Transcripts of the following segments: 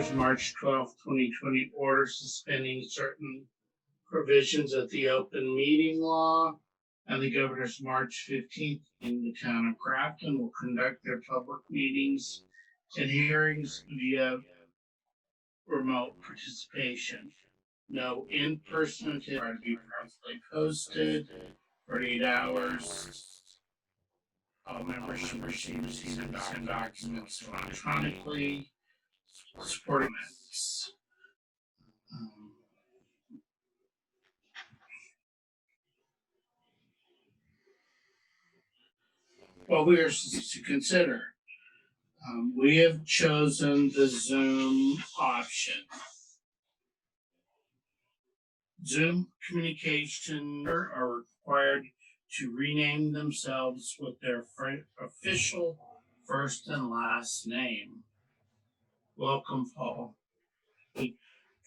Governor's March 12, 2020 order suspending certain provisions of the open meeting law, and the Governor's March 15th in the town of Grafton will conduct their public meetings and hearings via remote participation. No in-person attendance are to be promptly posted 48 hours. All members should receive and documents electronically. Supporting amendments. What we are to consider. We have chosen the Zoom option. Zoom communication are required to rename themselves with their official first and last name. Welcome, Paul.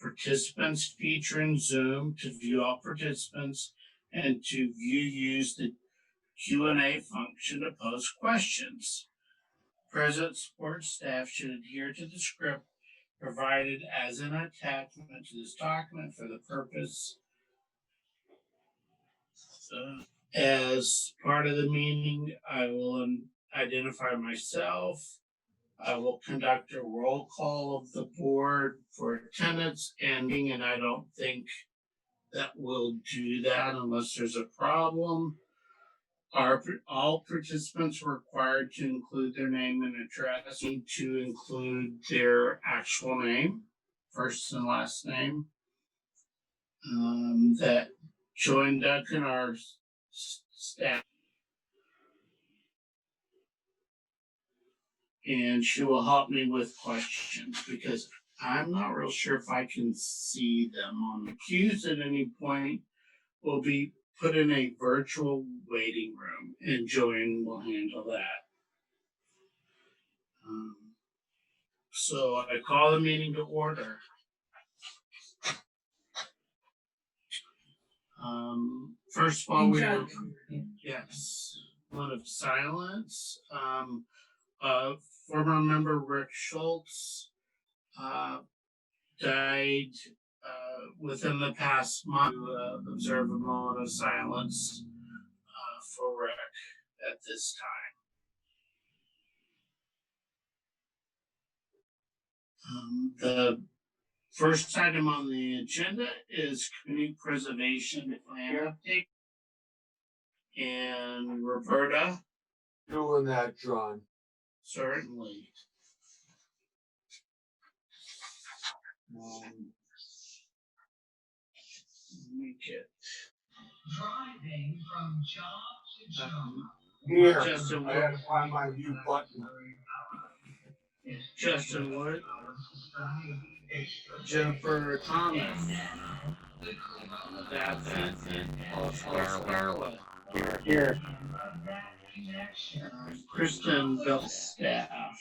Participants feature in Zoom to view all participants and to use the Q&A function to pose questions. Present support staff should adhere to the script provided as an attachment to this document for the purpose. As part of the meeting, I will identify myself. I will conduct a roll call of the board for attendance ending, and I don't think that we'll do that unless there's a problem. All participants are required to include their name and address, to include their actual name, first and last name. That Joanne Duncan, our staff, and she will help me with questions because I'm not real sure if I can see them on the cues at any point. Will be put in a virtual waiting room, and Joanne will handle that. So I call the meeting to order. First of all, we have moment of silence. Former member Rick Schultz died within the past month. Observe a moment of silence for Rick at this time. The first item on the agenda is community preservation plan update. And Roberta? Doing that, John. Certainly. Driving from job to job. Here, Justin I had to find my mute button. Justin Wood. Jennifer Thomas. Here. Kristen Belstaff.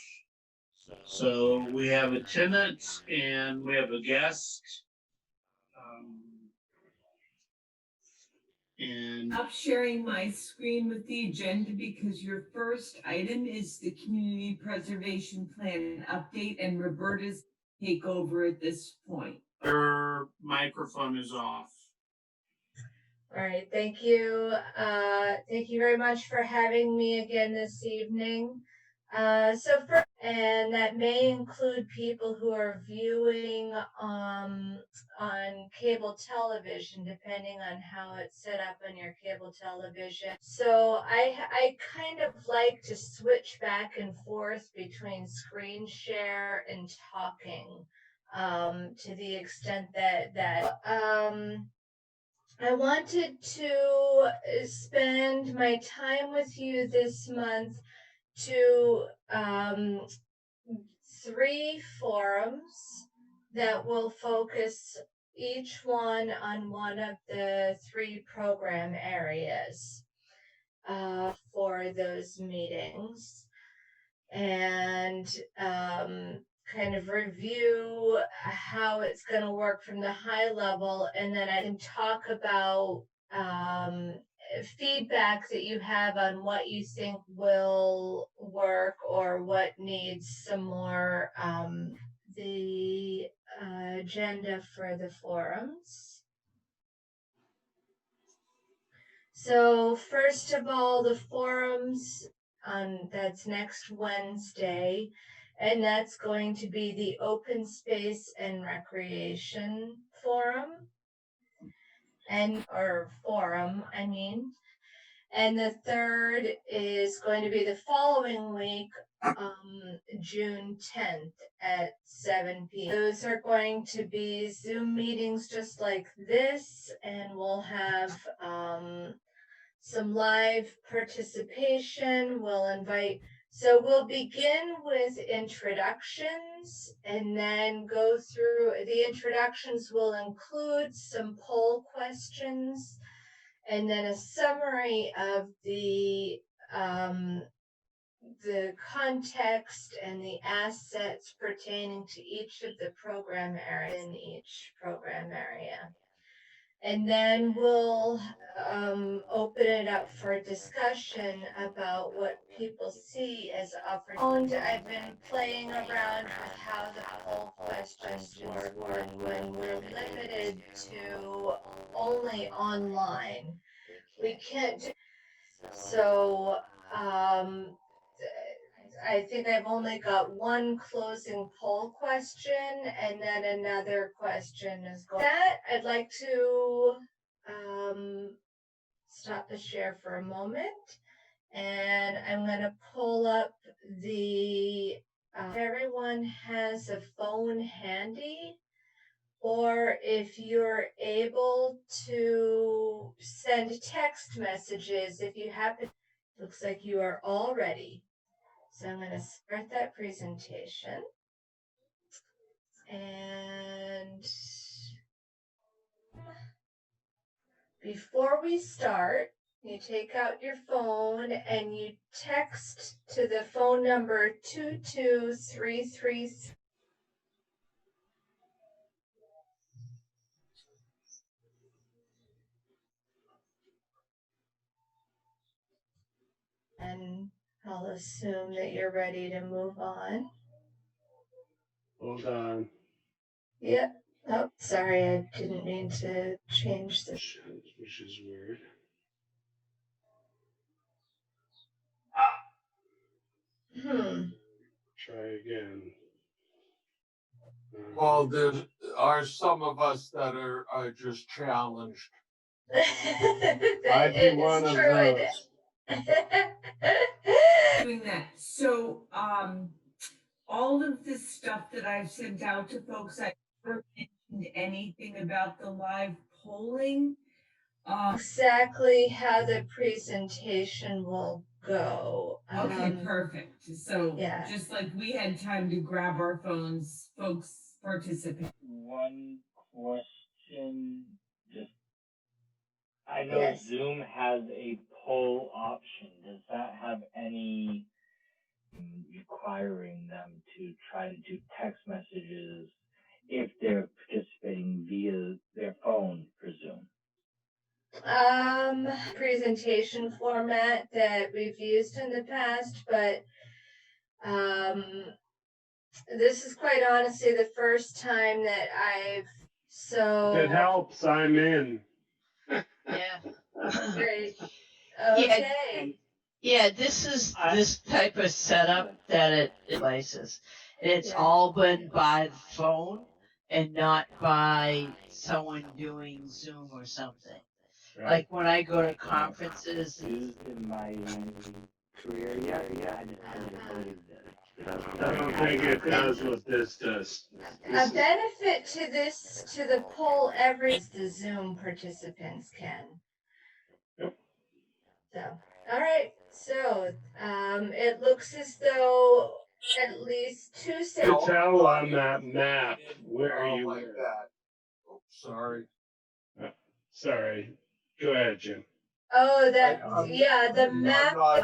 So we have attendance and we have a guest. And I'm sharing my screen with the agenda because your first item is the community preservation plan update, and Roberta's take over at this point. her microphone is off. All right, thank you. Thank you very much for having me again this evening. And that may include people who are viewing on cable television, depending on how it's set up on your cable television. So I kind of like to switch back and forth between screen share and talking to the extent that I wanted to spend my time with you this month to 3 forums that will focus each one on one of the 3 program areas for those meetings, and kind of review how it's going to work from the high level, and then I can talk about feedback that you have on what you think will work or what needs some more the agenda for the forums. So first of all, the forums, that's next Wednesday, and that's going to be the Open Space and Recreation Forum, I mean. And the third is going to be the following week, June 10th at 7 p.m. Those are going to be Zoom meetings just like this, and we'll have some live participation. So we'll begin with introductions and then go through the introductions will include some poll questions and then a summary of the context and the assets pertaining to each of the program areas in each program area. And then we'll open it up for discussion about what people see as opportunities. I've been playing around with how the poll questions work when we're limited to only online. We can't. So I think I've only got one closing poll question and then another question is going. That I'd like to stop the share for a moment, and I'm going to pull up the. If everyone has a phone handy, or if you're able to send text messages, if you happen, looks like you are all ready. So I'm going to start that presentation. And before we start, you take out your phone and you text to the phone number 22333. And I'll assume that you're ready to move on. Hold on. Yep. Oh, sorry, I didn't mean to change the. Which is weird. Try again. Well, there are some of us that are just challenged. I'd be one of those. Doing that. So, all of the stuff that I've sent out to folks, I never mentioned anything about the live polling. Exactly how the presentation will go. Okay, perfect. So yeah. just like we had time to grab our phones, folks participate. One question, I know Yes. Zoom has a poll option. Does that have any requiring them to try to do text messages if they're participating via their phone for Zoom? Presentation format that we've used in the past, but this is quite honestly the first time that I've If it helps, I'm in. Yeah. Great. Okay. Yeah, this is this type of setup that it places. It's Yeah. all been by the phone and not by someone doing Zoom or something. Like when I go to conferences, Used in my career yet? I just haven't noticed it. I don't think it does what this does. A benefit to the poll the Zoom participants can. Yep. So, all right. So, it looks as though at least two You can tell on that map where you like were. that. Oh, sorry. Sorry. Go ahead, Jim. Oh, that I'm the map not-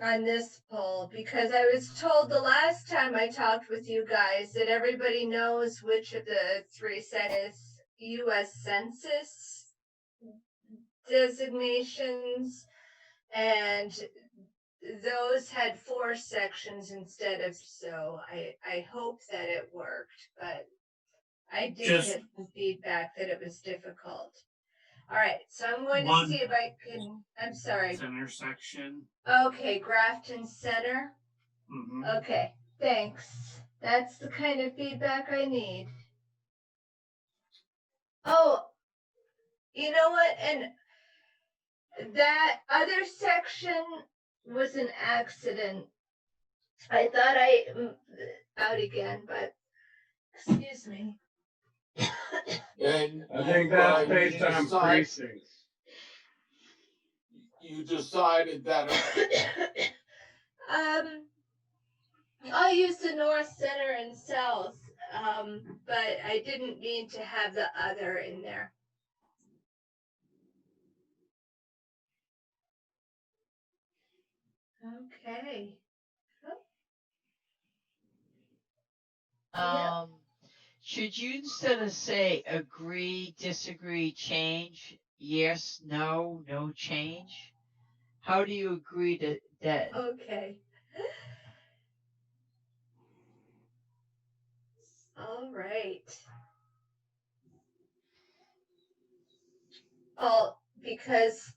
on this poll, because I was told the last time I talked with you guys that everybody knows which of the three is U.S. Census designations, and those had 4 sections instead of, so I hope that it worked, but I did Just- get some feedback that it was difficult. All right, so I'm going to One- see if I can, I'm sorry. Center section. Okay, Grafton Center. Hmm. Okay, thanks. That's the kind of feedback I need. Oh, you know what? And that other section was an accident. I thought out again, but excuse me. And I think you, that's you based on precincts. You decided that, I'll use the north, center, and south, but I didn't mean to have the other in there. Okay. Yeah. Should you instead of say agree, disagree, change, yes, no, no change? How do you agree to that? Okay. All right. Oh, because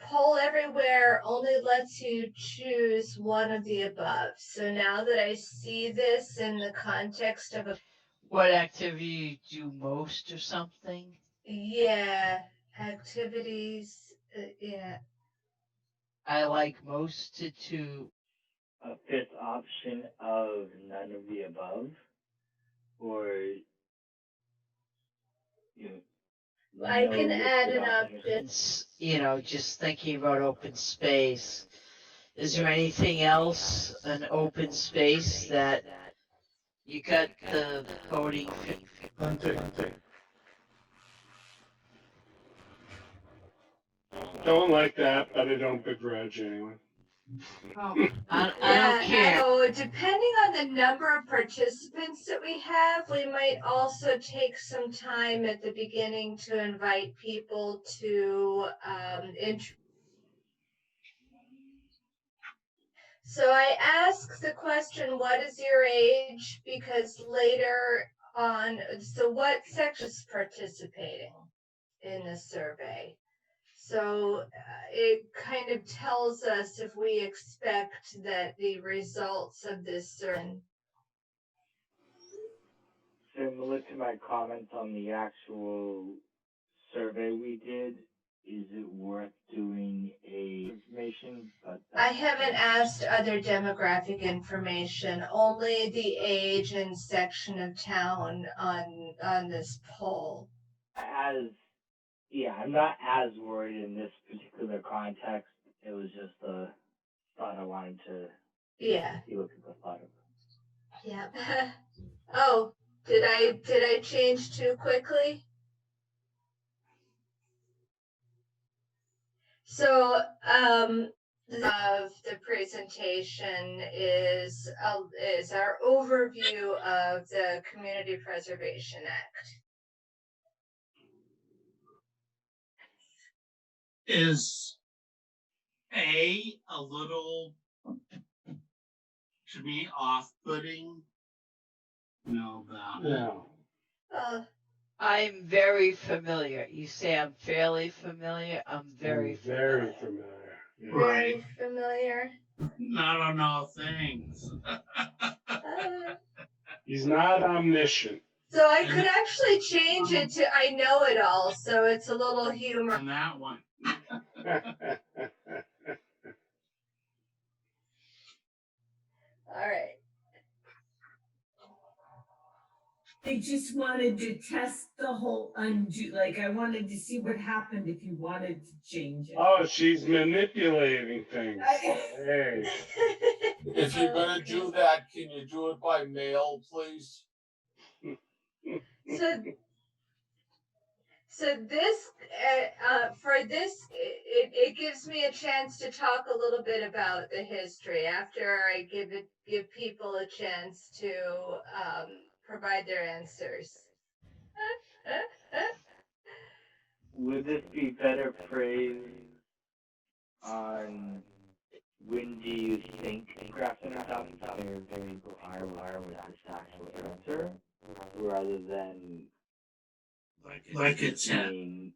poll everywhere only lets you choose one of the above. So now that I see this in the context of a, What activity you do most or something? yeah, activities, yeah. I like most to A fifth option of none of the above, or you know, I no can add listed an options. option. just thinking about open space. Is there anything else, an open space that you got the voting? Hunting. Don't like that, but I don't begrudge anyone. I Yeah, don't care. so depending on the number of participants that we have, we might also take some time at the beginning to invite people to So I ask the question, what is your age? Because later on, so what section is participating in the survey? So it kind of tells us if we expect that the results of this certain. Similar to my comments on the actual survey we did, is it worth doing a information? But I haven't asked other demographic information, only the age and section of town on this poll. I'm not as worried in this particular context. It was just a thought I wanted to Yeah. see what people thought of. Yeah. Oh, did I change too quickly? So, of the presentation is our overview of the Community Preservation Act. Is a little, to me, off-putting? No, that. No. I'm very familiar. You say I'm fairly familiar. I'm very Very familiar. familiar. Yeah. Very familiar. Not on all things. He's not omniscient. So I could actually change it to I know it all, so it's a little humor. On that one. All right. I just wanted to test the whole undo, like I wanted to see what happened if you wanted to change it. Oh, she's manipulating things. Hey. if you're gonna do that, can you do it by mail, please? So this, for this, it gives me a chance to talk a little bit about the history after I give people a chance to provide their answers. Would this be better phrased on when do you think Grafton adopts people are with this actual answer, rather than Like it's being,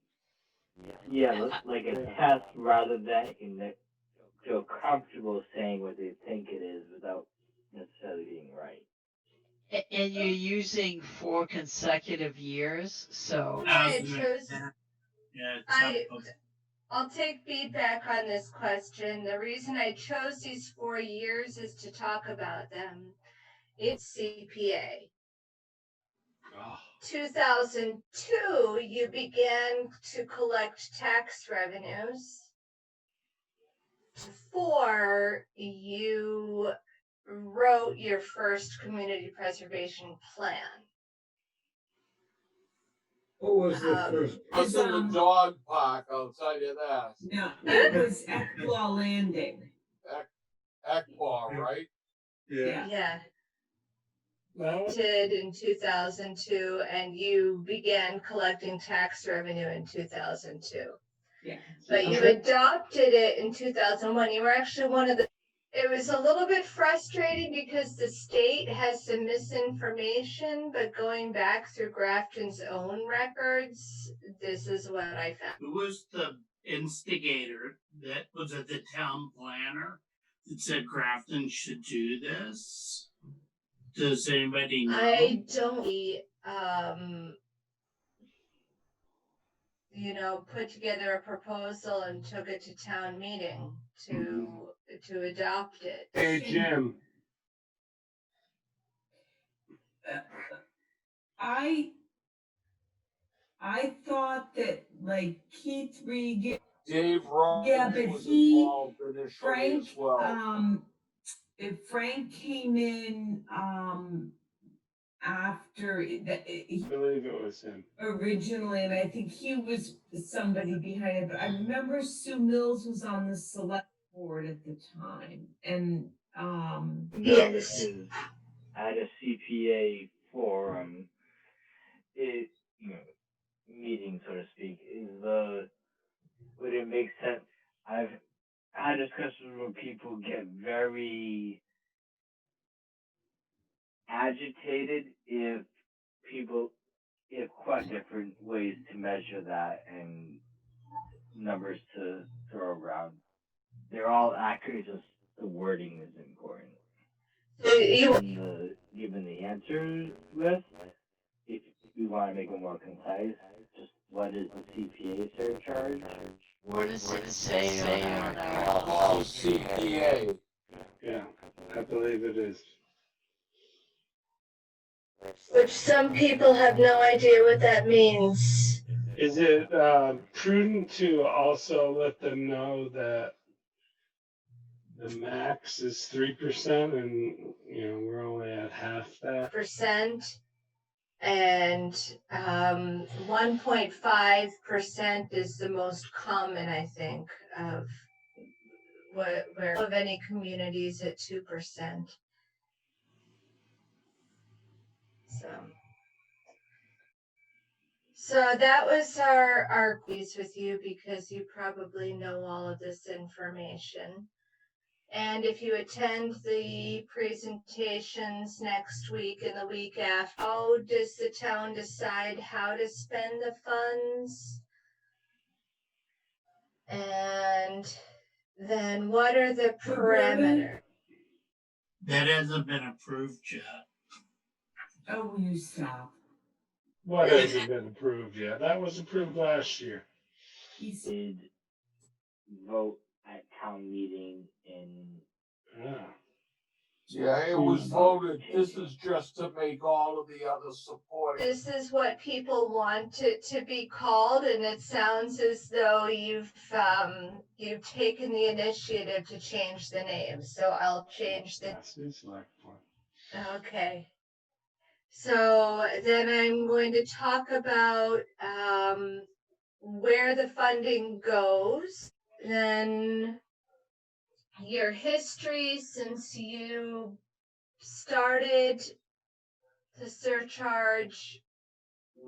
like a test, rather than feel comfortable saying what they think it is without necessarily being right. And you're using 4 consecutive years, so I chose, Yeah, it's I- up- I'll take feedback on this question. The reason I chose these 4 years is to talk about them. It's CPA. Oh, 2002, you began to collect tax revenues. 4, you wrote your first community preservation plan. What was the Um, first? Us in the dog park, I'll tell you that. No, it was Ekblaw Landing. Ekbar, right? Yeah. Yeah, that was, did in 2002, and you began collecting tax revenue in 2002. Yeah. But you adopted it in 2001. You were actually one of the. It was a little bit frustrating because the state has some misinformation, but going back through Grafton's own records, this is what I found. Who was the instigator? That was it the town planner that said Grafton should do this? Does anybody know? I don't, put together a proposal and took it to town meeting to adopt it. hey, Jim. I thought that like Keith Regan, Dave Rose Yeah, but was he- involved initially Frank, as well. if Frank came in, after I that, believe it was him. originally, and I think he was somebody behind it, but I remember Sue Mills was on the select board at the time, and, Yes. Because at a CPA forum, meeting, so to speak, would it make sense? I've had discussions where people get very agitated if quite different ways to measure that and numbers to throw around. They're all accurate, just the wording is important. Given the answer list, if we want to make it more concise, just what is the CPA surcharge? what does it say on our Oh, policy? CPA. Yeah, I believe it is. Which some people have no idea what that means. Is it prudent to also let them know that the max is 3%, and we're only at half that? Percent and 1.5% is the most common, I think, of where of any communities at 2%. So that was our quiz with you because you probably know all of this information. And if you attend the presentations next week and the week after, how does the town decide how to spend the funds? And then what are the parameters? That hasn't been approved yet. oh, will you stop? What hasn't been approved yet? That was approved last year. He's, Did vote at town meeting in Yeah. Yeah, it was voted. This is just to make all of the other supporting. This is what people want it to be called, and it sounds as though you've taken the initiative to change the name. So I'll change the. That's his like one. Okay. So then I'm going to talk about where the funding goes. Then your history since you started the surcharge,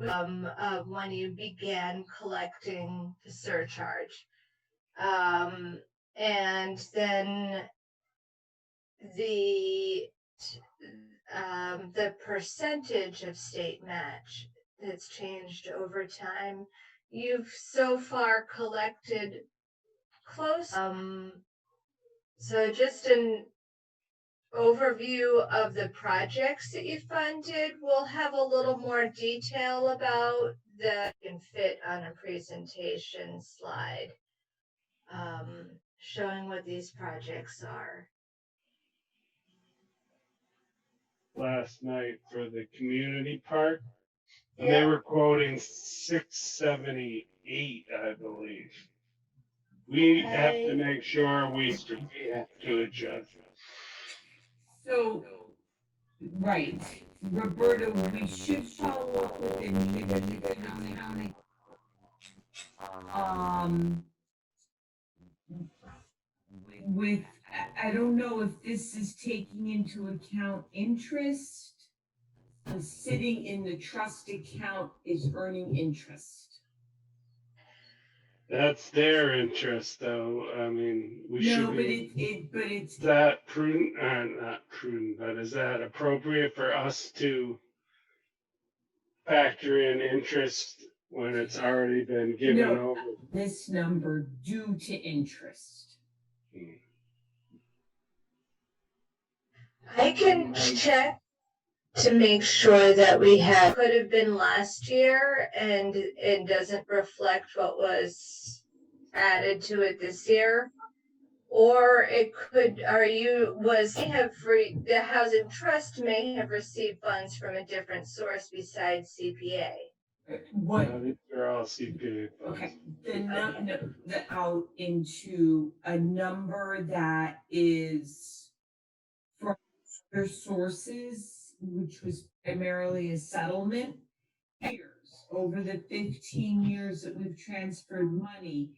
of when you began collecting the surcharge. And then the percentage of state match that's changed over time. You've so far collected close. So just an overview of the projects that you funded. We'll have a little more detail about that can fit on a presentation slide, showing what these projects are. Last night for the community park, and they were quoting 678, I believe. We have to make sure we have to adjust. So, right, Roberta, we should follow up with the Newton County. With, I don't know if this is taking into account interest. Sitting in the trust account is earning interest. That's their interest, though. I mean, we should No, but be. it's Is that prudent? Not prudent, but is that appropriate for us to factor in interest when it's already been given No. over? This number due to interest. I can check to make sure that we have, could have been last year and it doesn't reflect what was added to it this year. Or it could, the Housing Trust may have received funds from a different source besides CPA. What? These are all CPA funds. Okay, the out into a number that is from other sources, which was primarily a settlement. Years, over the 15 years that we've transferred money,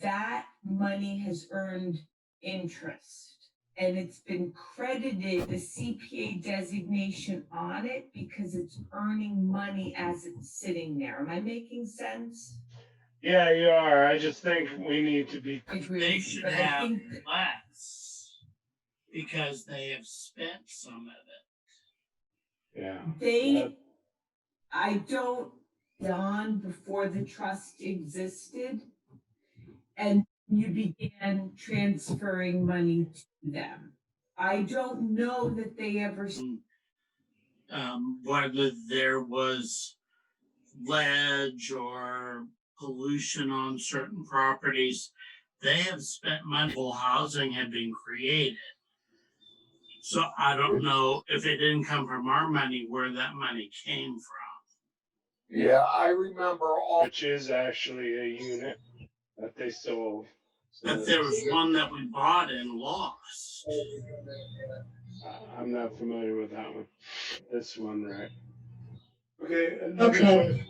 that money has earned interest. And it's been credited the CPA designation on it because it's earning money as it's sitting there. Am I making sense? Yeah, you are. I just think we need to be. They should have less because they have spent some of it. Yeah. I don't, Don, before the trust existed, and you began transferring money to them. I don't know that they ever. Whether there was ledge or pollution on certain properties, they have spent money. Housing had been created. So I don't know if it didn't come from our money, where that money came from. Yeah, I remember all. Which is actually a unit that they sold. But there was one that we bought and lost. I'm not familiar with that one. This one, right? Okay, another question.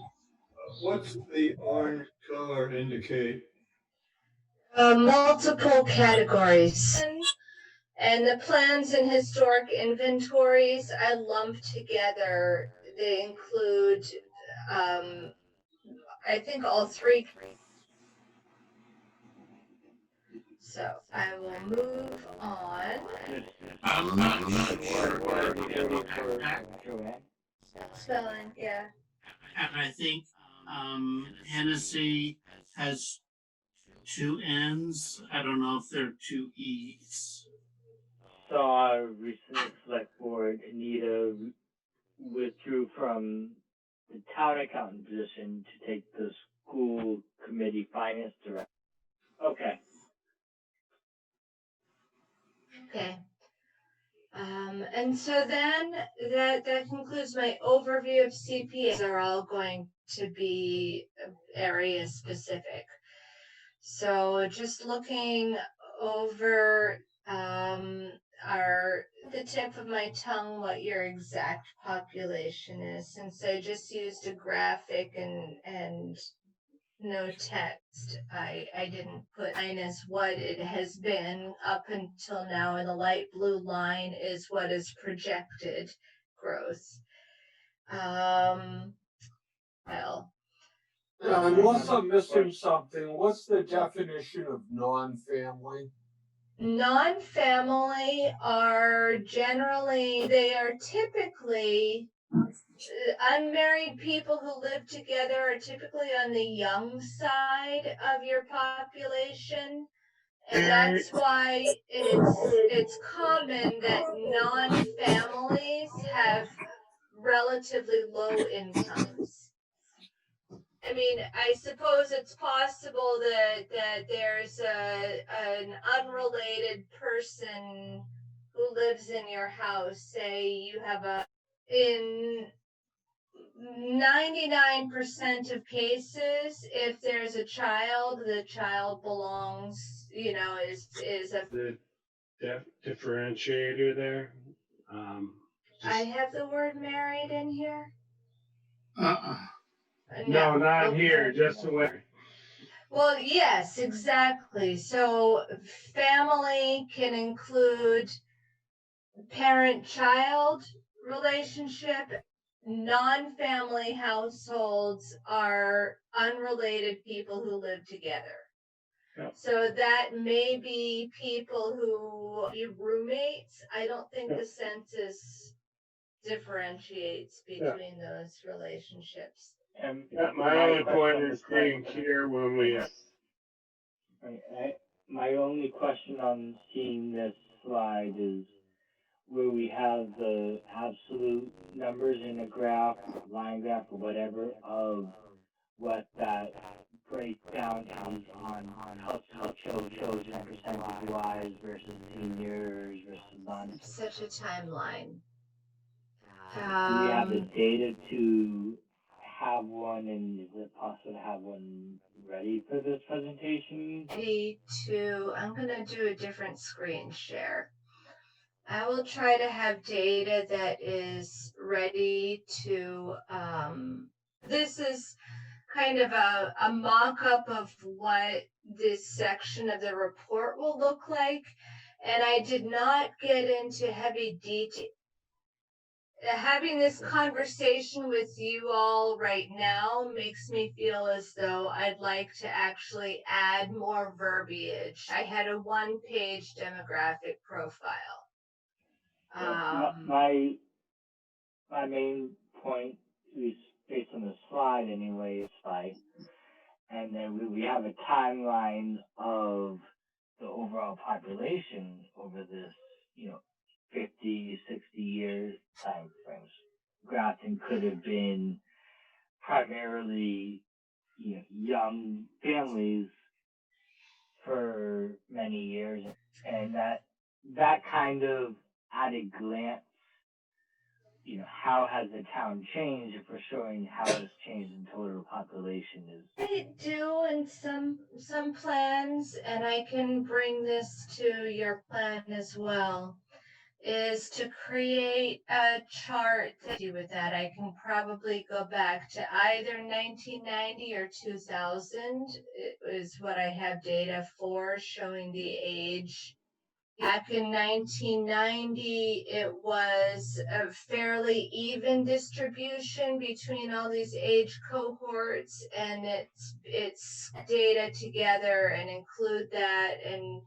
What's the orange color indicate? Multiple categories. And the plans and historic inventories I lumped together. They include, I think all three. So I will move on. I'm not sure. Spelling, yeah. And I think Hennessy has two N's. I don't know if they're two E's. So our recent select board, Anita withdrew from the town accountant position to take the school committee finance director. Okay. Okay. And so then that concludes my overview of CPAs. Are all going to be area specific. So just looking over the tip of my tongue what your exact population is, since I just used a graphic and no text. I didn't put minus what it has been up until now, and the light blue line is what is projected growth. Well, Unless I'm missing something, what's the definition of non-family? Non-family are they are typically unmarried people who live together are typically on the young side of your population. And that's why it's common that non-families have relatively low incomes. I mean, I suppose it's possible that there's an unrelated person who lives in your house. Say you have in 99% of cases, if there's a child, the child belongs, is a. The differentiator there. I have the word married in here. No, not Okay. here, just the way. Well, yes, exactly. So family can include parent-child relationship. Non-family households are unrelated people who live together. Yep. So that may be people who be roommates. I don't think the census differentiates between those relationships. And My only point is being clear when we. My only question on seeing this slide is where we have the absolute numbers in a graph, line graph, or whatever, of what that breakdown is on household children percentage-wise versus seniors versus non. Such a timeline. Do we have the data to have one, and is it possible to have one ready for this presentation? I'm gonna do a different screen share. I will try to have data that is ready to, this is kind of a mock-up of what this section of the report will look like. And I did not get into heavy detail. Having this conversation with you all right now makes me feel as though I'd like to actually add more verbiage. I had a one-page demographic profile. My main point is based on the slide anyway, is like, and then we have a timeline of the overall population over this, 50, 60 years time frames. Grafton could have been primarily, young families for many years, and that kind of at a glance, how has the town changed? If we're showing how it's changed in total population is. I do in some plans, and I can bring this to your plan as well, is to create a chart that do with that. I can probably go back to either 1990 or 2000. It is what I have data for, showing the age. Back in 1990, it was a fairly even distribution between all these age cohorts, and it's data together and include that. And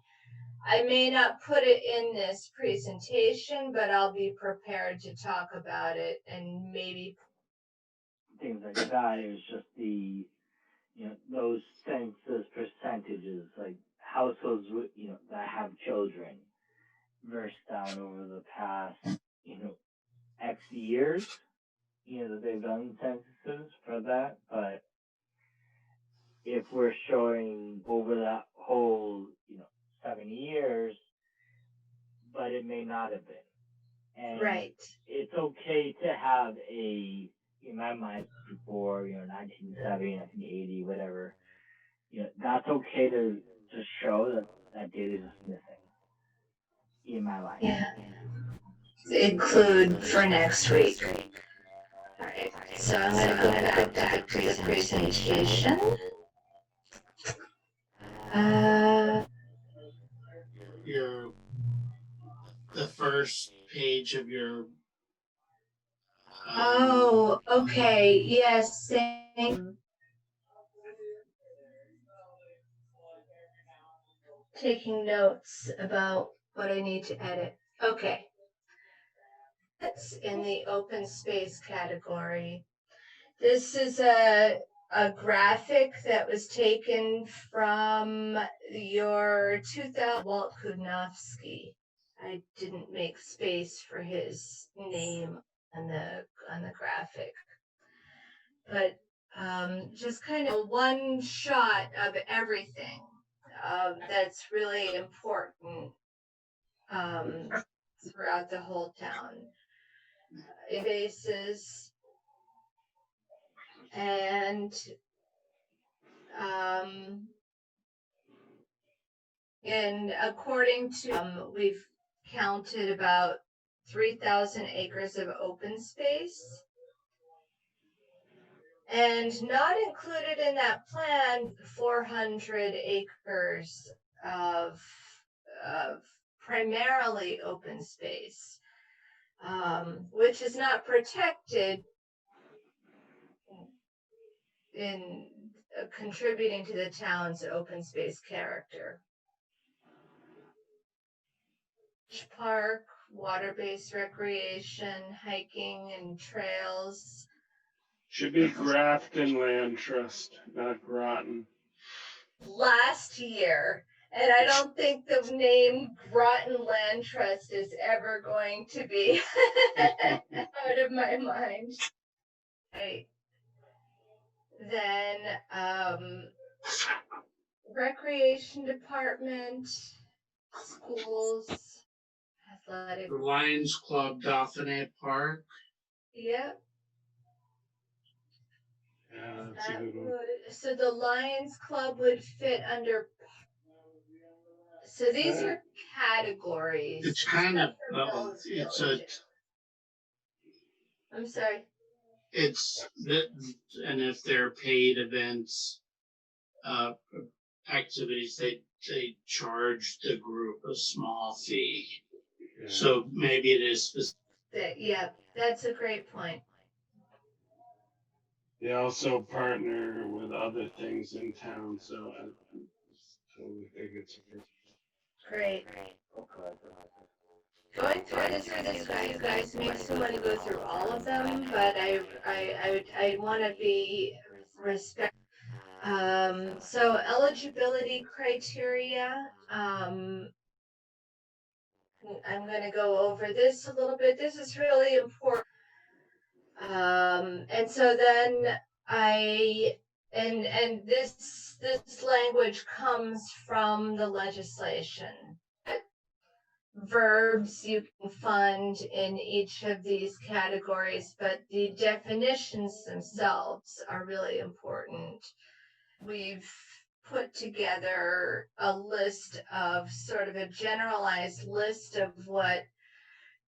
I may not put it in this presentation, but I'll be prepared to talk about it and maybe things like that. Is just the, those census percentages, like households with, that have children versus down over the past, X years, that they've done censuses for that. But if we're showing over that whole, 7 years, but it may not have been. And right. It's okay to have in my mind, before, 1970, 1980, whatever, that's okay to show that data is missing in my life. Yeah. Include for next week. All right. So I'm going to go back to the presentation. The first page of your. Oh, okay. Yes. taking notes about what I need to edit. Okay. That's in the open space category. This is a graphic that was taken from your 2000 Walt Kudnowski. I didn't make space for his name on the graphic, but just kind of one shot of everything that's really important throughout the whole town. Bases and and according to we've counted about 3,000 acres of open space, and not included in that plan 400 acres of primarily open space, which is not protected in contributing to the town's open space character. Park, water-based recreation, hiking and trails. Should be Grafton Land Trust, not Groton. Last year, and I don't think the name Groton Land Trust is ever going to be out of my mind. Right. Then recreation department, schools, athletic. The Lions Club, Dauphiné Park. Yep. Yeah, that's a good one. So the Lions Club would fit under. So these are categories. It's kind of, it's a, I'm sorry. it's that, and if they're paid events, activities, they charge the group a small fee. Yeah. So maybe it is specific. Yeah, that's a great point. They also partner with other things in town, so I totally think it's Great. Going through this you guys makes me want to go through all of them, but I want to be respectful. So eligibility criteria, I'm going to go over this a little bit. This is really important. And so then and this language comes from the legislation. Verbs you can find in each of these categories, but the definitions themselves are really important. We've put together a list of sort of a generalized list of what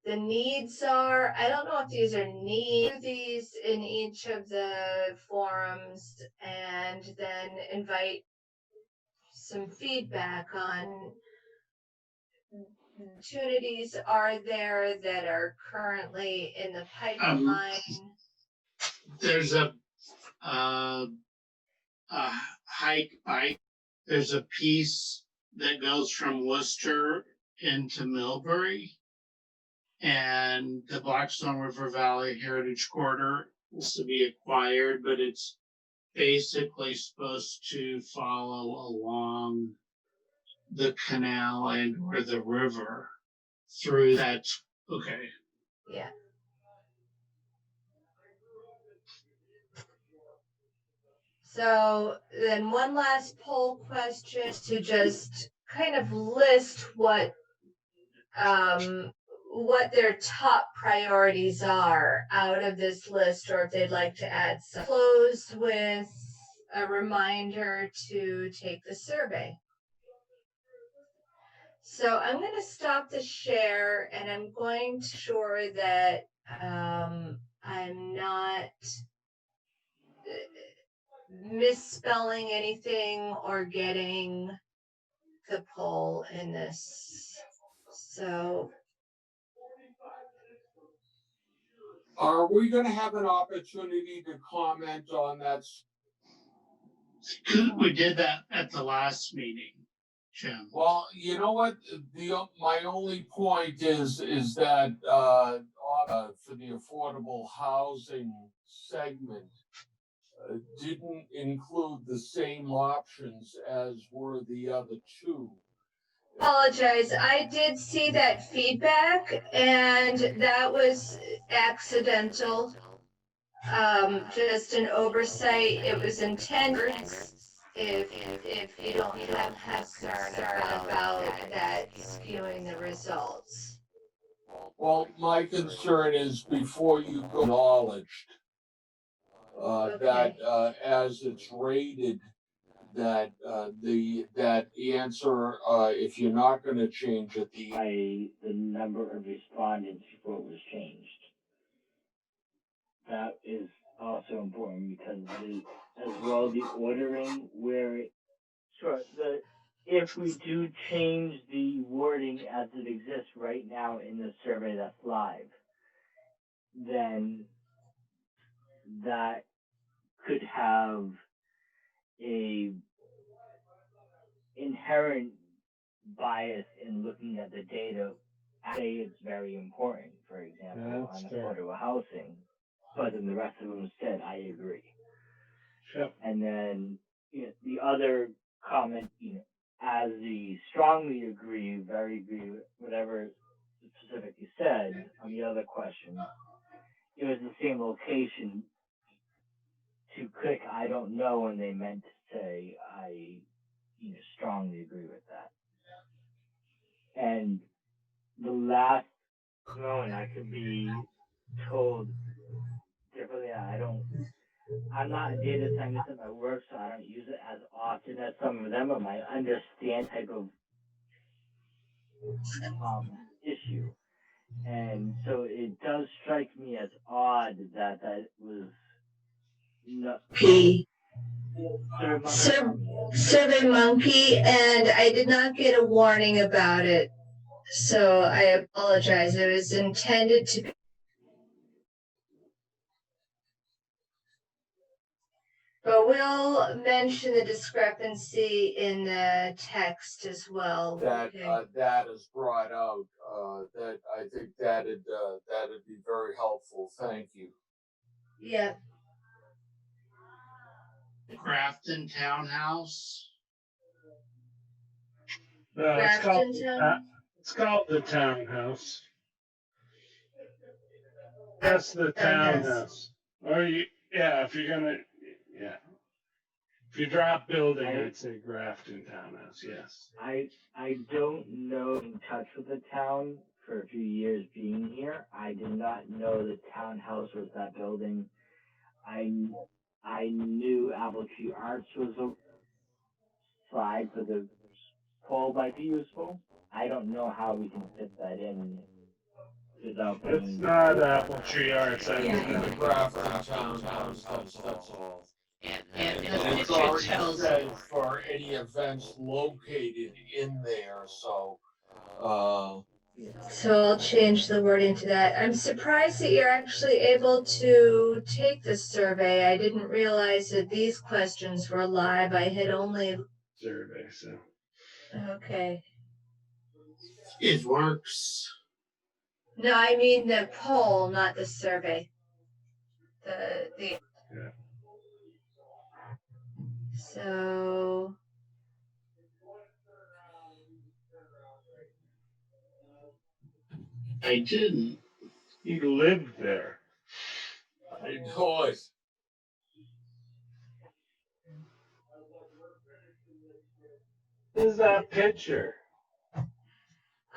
the needs are. I don't know if these are these in each of the forums, and then invite some feedback on opportunities are there that are currently in the pipeline. There's a hike bike. There's a piece that goes from Worcester into Millbury, and the Blackstone River Valley Heritage Corridor is to be acquired, but it's basically supposed to follow along the canal and or the river through that. Okay. Yeah. So then one last poll question to just kind of list what their top priorities are out of this list, or if they'd like to add some. Close with a reminder to take the survey. So I'm going to stop the share, and I'm going to ensure that I'm not misspelling anything or getting the poll in this. So are we gonna have an opportunity to comment on that? We did that at the last meeting. channels. Well, you know what, my only point is that, for the affordable housing segment, didn't include the same options as were the other two. Apologize. I did see that feedback and that was accidental. Just an oversight. It was intended. If you don't have concern about that skewing the results. Well, my concern is before you go acknowledged, that, as it's rated, that, that answer, if you're not gonna change it, The number of respondents before it was changed. That is also important because as well the ordering where if we do change the wording as it exists right now in the survey that's live, then that could have a inherent bias in looking at the data. Say it's very important, for example, That's on fair. affordable housing, but then the rest of them said, I agree. Sure. And then the other comment, as the strongly agree, very agree, whatever specifically said on the other question, it was the same location. To click I don't know when they meant to say I strongly agree with that. And the last moment I could be told differently. I'm not a data scientist at my work, so I don't use it as often as some of them, but I understand type of issue. And so it does strike me as odd that was not SurveyMonkey, and I did not get a warning about it, so I apologize. It was intended to be. But we'll mention the discrepancy in the text as well. that, Okay. that is brought out, that I think that'd be very helpful. Thank you. Yeah. Grafton Townhouse. No, Grafton it's called the townhouse. That's the townhouse. Or if you're gonna, if you drop building, I'd say Grafton Townhouse, yes. I don't know, in touch with the town for a few years being here. I did not know the townhouse was that building. I knew Apple Tree Arts was a slide for the poll might be useful. I don't know how we can fit that in without It's being. not Apple Tree Arts, I The mean, Grafton Townhouse, that's all. And the And it's picture already tells, said for any events located in there, so, So I'll change the wording to that. I'm surprised that you're actually able to take this survey. I didn't realize that these questions were live. I had only. survey, so. Okay. It works. No, I mean the poll, not the survey. Yeah. So. I didn't. He lived there. I know it. What is that picture?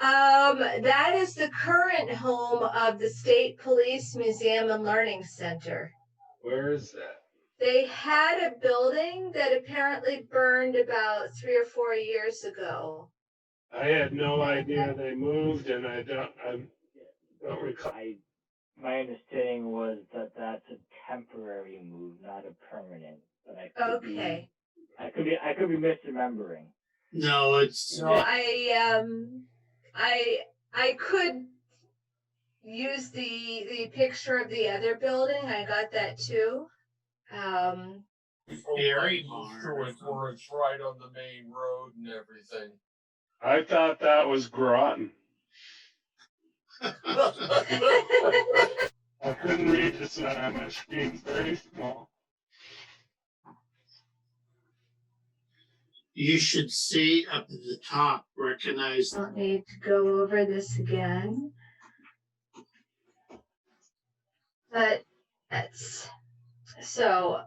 That is the current home of the State Police Museum and Learning Center. Where is that? They had a building that apparently burned about 3 or 4 years ago. I had no idea they moved, and I don't recall. My understanding was that that's a temporary move, not a permanent. But I could be misremembering. No, it's. No, I could use the picture of the other building. I got that too. People Dairy get used to barn. it where it's right on the main road and everything. I thought that was Groton. I couldn't read this on my screen. It's very small. You should see up at the top, recognize Don't need to go over this again. But that's so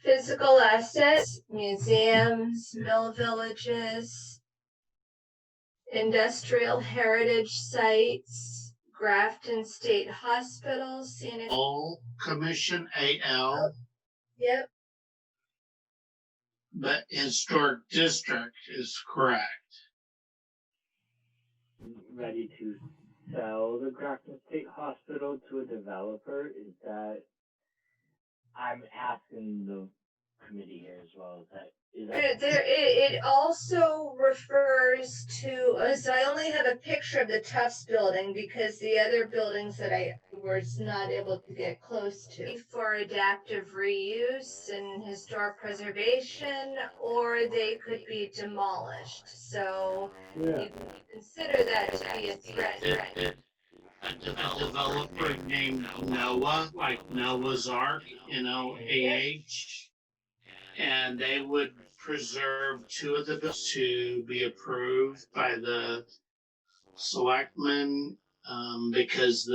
physical assets, museums, mill villages, industrial heritage sites, Grafton State Hospital, scenic. all commission AL, Yep. but historic district is correct. Ready to sell the Grafton State Hospital to a developer? Is that, I'm asking the committee here as well, It also refers to, so I only have a picture of the Tufts building because the other buildings that I was not able to get close to. For adaptive reuse and historic preservation, or they could be demolished. So Yeah. you can consider that to be a threat. A developer named Noah, like Noah's Ark, NOAH. And they would preserve two of the bills to be approved by the selectmen, because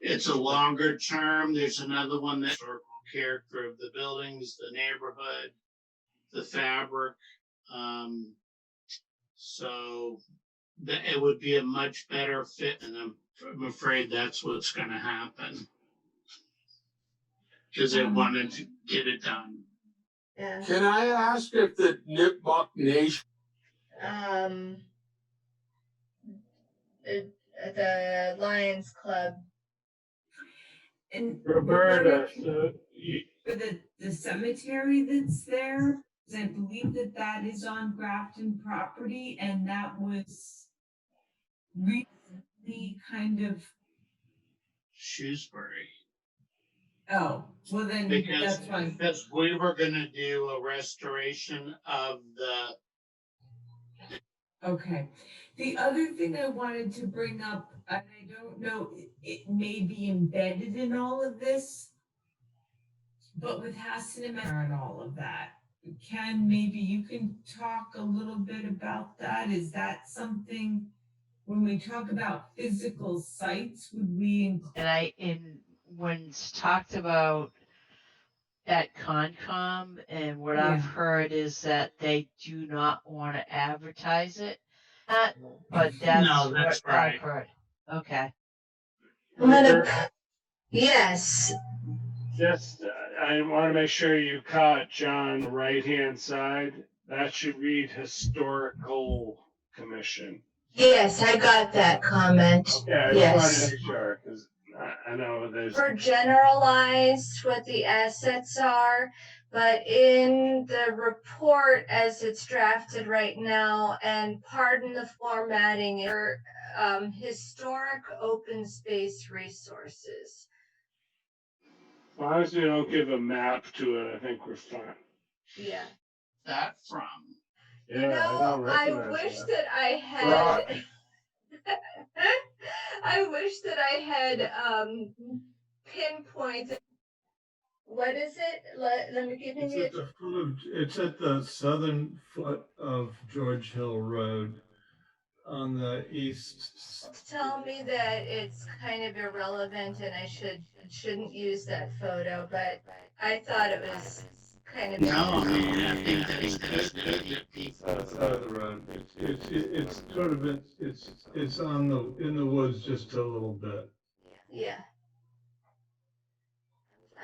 it's a longer term. There's another one that's historical character of the buildings, the neighborhood, the fabric. So that it would be a much better fit, and I'm afraid that's what's going to happen. Because they wanted to get it done. Yeah. Can I ask if the Nipmuc Nation The Lions Club. And Roberta, for the cemetery that's there, 'cause I believe that is on Grafton property, and that was recently kind of, Shrewsbury. oh, well then, Because, that's fine. because we were gonna do a restoration of the, Okay. The other thing I wanted to bring up, and I don't know, it may be embedded in all of this, but with Hassan and all of that, Ken, maybe you can talk a little bit about that. Is that something, when we talk about physical sites, would we include? And when it's talked about at Concom, and what I've Yeah. heard is that they do not want to advertise it. But that's No, that's what right. I've heard. Okay. Yes. just, I want to make sure you caught John, the right-hand side. That should read Historical Commission. Yes, I got that comment. Okay, I just Yes. wanted to make sure, because I know there's. For generalized what the assets are, but in the report as it's drafted right now, and pardon the formatting, historic open space resources. As long as you don't give a map to it, I think we're fine. Yeah. that from. I wish that I had. I wish that I had pinpointed. What is it? Let me give It's you. at the foot of, it's at the southern foot of George Hill Road on the east. Tell me that it's kind of irrelevant and I shouldn't use that photo, but I thought it was kind of. No, I mean, I think that's good. Side of the road. It's sort of, it's in the woods just a little bit. Yeah.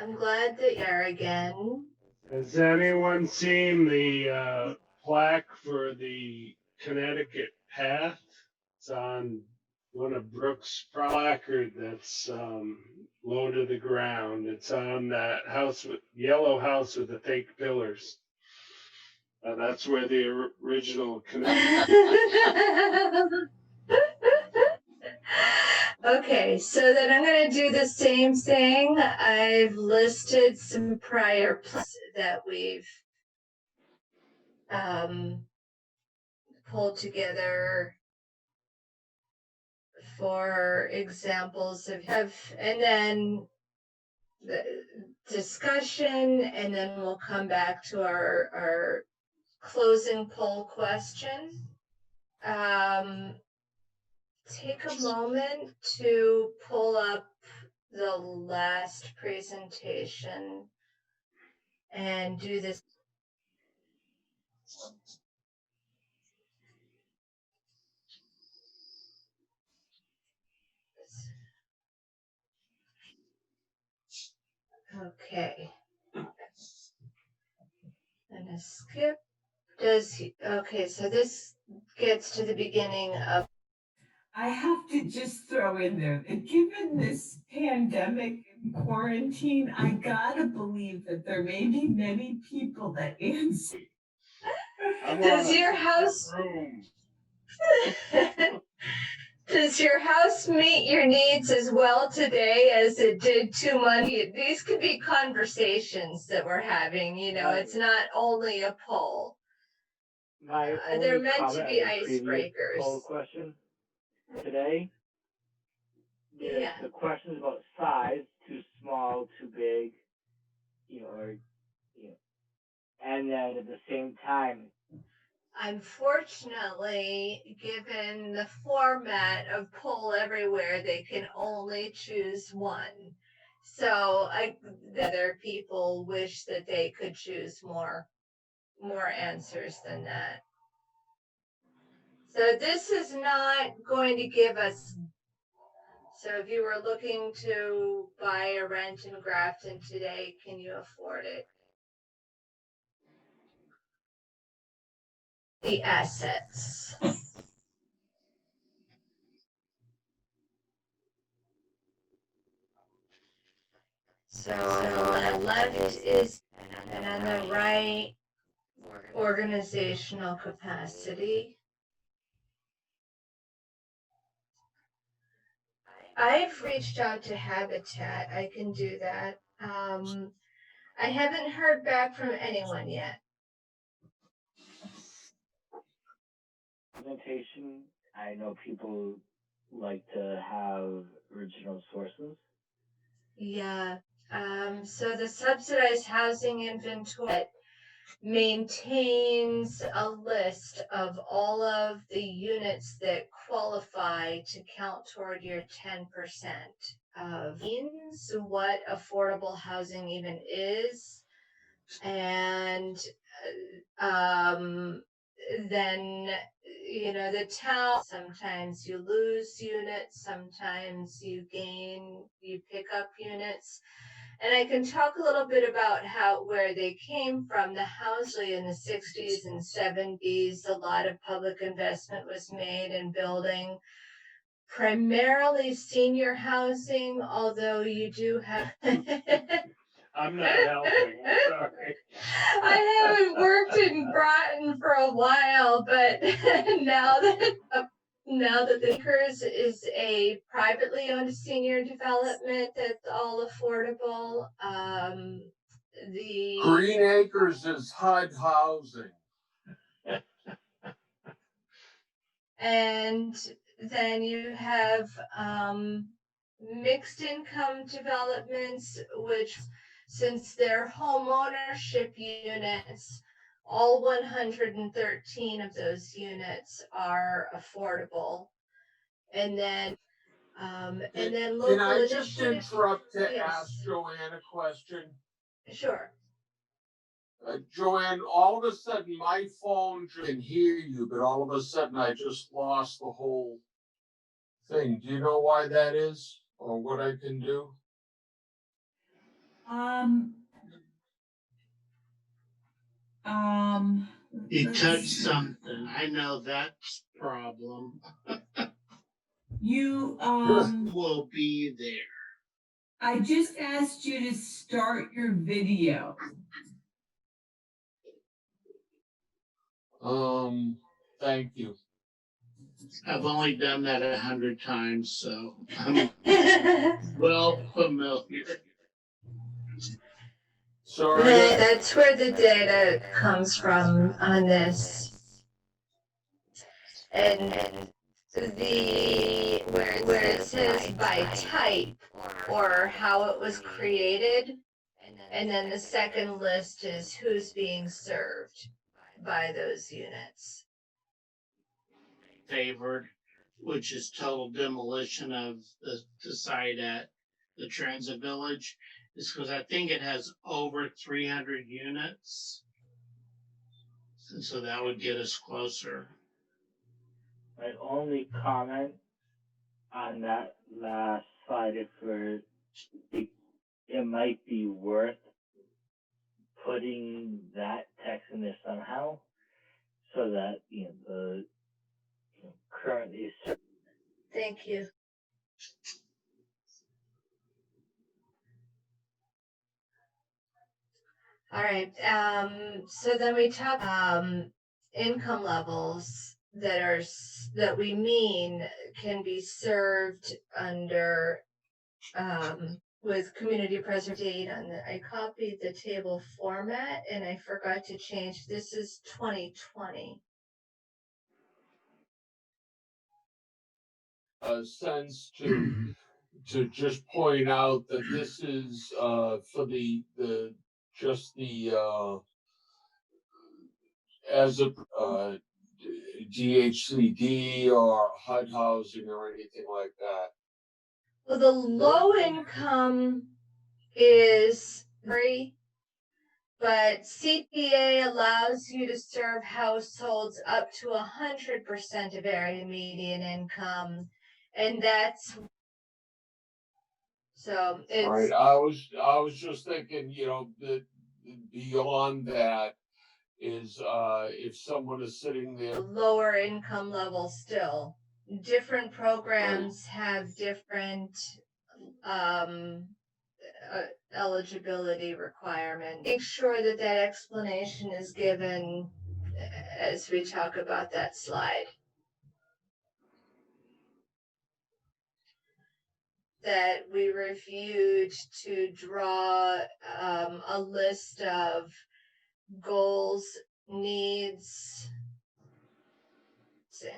I'm glad that you're again. Has anyone seen the plaque for the Connecticut Path? It's on one of Brooks' placard that's low to the ground. It's on that yellow house with the fake pillars. That's where the original Connecticut. Okay, so then I'm gonna do the same thing. I've listed some prior plans that we've pulled together for examples and then the discussion, and then we'll come back to our closing poll question. Take a moment to pull up the last presentation and do this. Okay. I'm gonna skip. Okay, so this gets to the beginning of. I have to just throw in there that given this pandemic and quarantine, I gotta believe that there may be many people that answer. I'm Does on a your house room. does your house meet your needs as well today as it did 2 months? These could be conversations that we're having, you know, it's not only a poll. My They're only meant to comment be on the previous poll icebreakers. question today, Yeah. the questions about size, too small, too big, or and then at the same time, Unfortunately, given the format of poll everywhere, they can only choose one. So other people wish that they could choose more answers than that. So this is not going to give us. So if you were looking to buy or rent in Grafton today, can you afford it? The assets. So on the left is, and on the right, organizational capacity. I've reached out to Habitat. I can do that. I haven't heard back from anyone yet. presentation, I know people like to have original sources. Yeah. So the subsidized housing inventory maintains a list of all of the units that qualify to count toward your 10% of means what affordable housing even is. And then the town, sometimes you lose units, sometimes you pick up units. And I can talk a little bit about where they came from. The house in the 60s and 70s, a lot of public investment was made in building primarily senior housing, although you do have. I'm not helping. I'm sorry. I haven't worked in Groton for a while, but now that the Acres is a privately owned senior development that's all affordable, Green Acres is HUD housing. and then you have mixed income developments, which since they're home ownership units, all 113 of those units are affordable. And then local Can I just initiatives. interrupt to Yes. ask Joanne a question? Sure. Joanne, all of a sudden my phone can hear you, but all of a sudden I just lost the whole thing. Do you know why that is, or what I can do? You Let's touched see. something. I know that's a problem. You Will be there. I just asked you to start your video. Thank you. I've only done that 100 times, so I'm well familiar. Sorry. That's where the data comes from on this. And where it says by type or how it was created, and then the second list is who's being served by those units. Favored, which is total demolition of the site at the Transit Village, is because I think it has over 300 units. And so that would get us closer. My only comment on that last slide is for it might be worth putting that text in there somehow so that the current is. Thank you. All right. So then we talk income levels that we mean can be served under with community preservation on the. I copied the table format and I forgot to change. This is 2020. Sense to just point out that this is for the as a DHCD or HUD housing or anything like that. Well, the low income is free, but CPA allows you to serve households up to 100% of area median income, and that's so it's Right. I was just thinking, that beyond that is if someone is sitting there. lower income level still. Different programs have different eligibility requirements. Make sure that explanation is given as we talk about that slide. That we reviewed to draw a list of goals, needs. So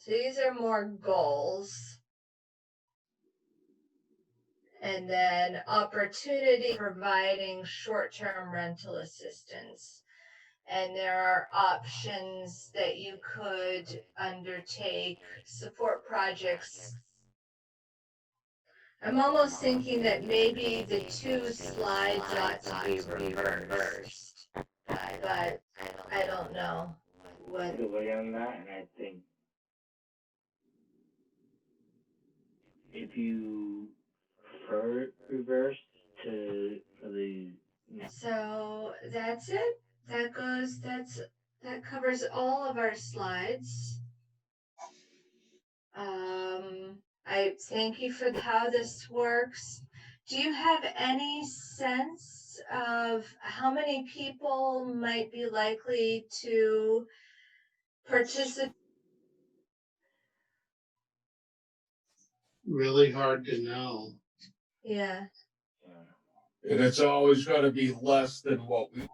these are more goals. And then opportunity providing short-term rental assistance. And there are options that you could undertake, support projects. I'm almost thinking that maybe the two slides ought to be reversed, but I don't know what. The way on that, and I think if you prefer reversed for the. So that's it. That covers all of our slides. I thank you for how this works. Do you have any sense of how many people might be likely to participate? Really hard to know. Yeah. And it's always going to be less than what we.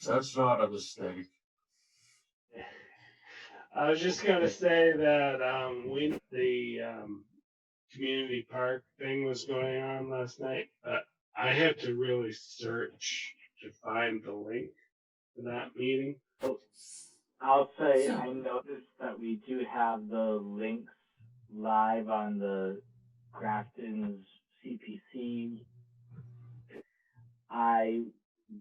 That's not a mistake. I was just gonna say that the community park thing was going on last night, but I had to really search to find the link to that meeting. I'll say I noticed that we do have the links live on the Grafton's CPC. I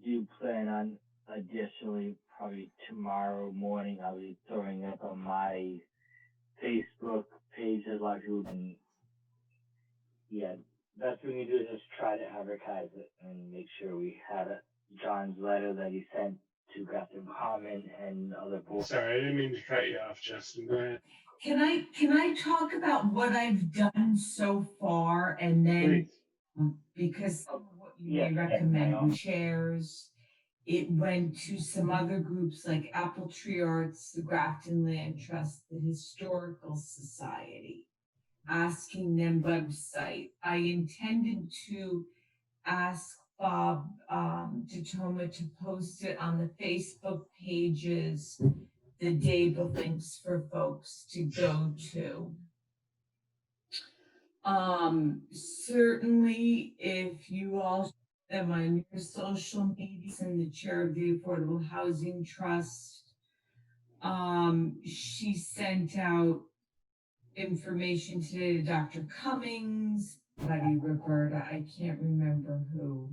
do plan on additionally probably tomorrow morning I'll be throwing up on my Facebook page as a lot of people can. Yeah, best thing we do is just try to advertise it and make sure we had John's letter that he sent to Grafton Common and other boards. Sorry, I didn't mean to cut you off, Justin. Go ahead. Can I talk about what I've done so far and then Please. because some of what you Yes, may recommend with chairs it went to some other groups like Apple Tree Arts, the Grafton Land Trust, the Historical Society, asking them website. I intended to ask Bob Detoma to post it on the Facebook pages the day the links for folks to go to. Certainly, if you all am on your social media and the chair of the Affordable Housing Trust, she sent out information today to Dr. Cummings, buddy Roberta, I can't remember who.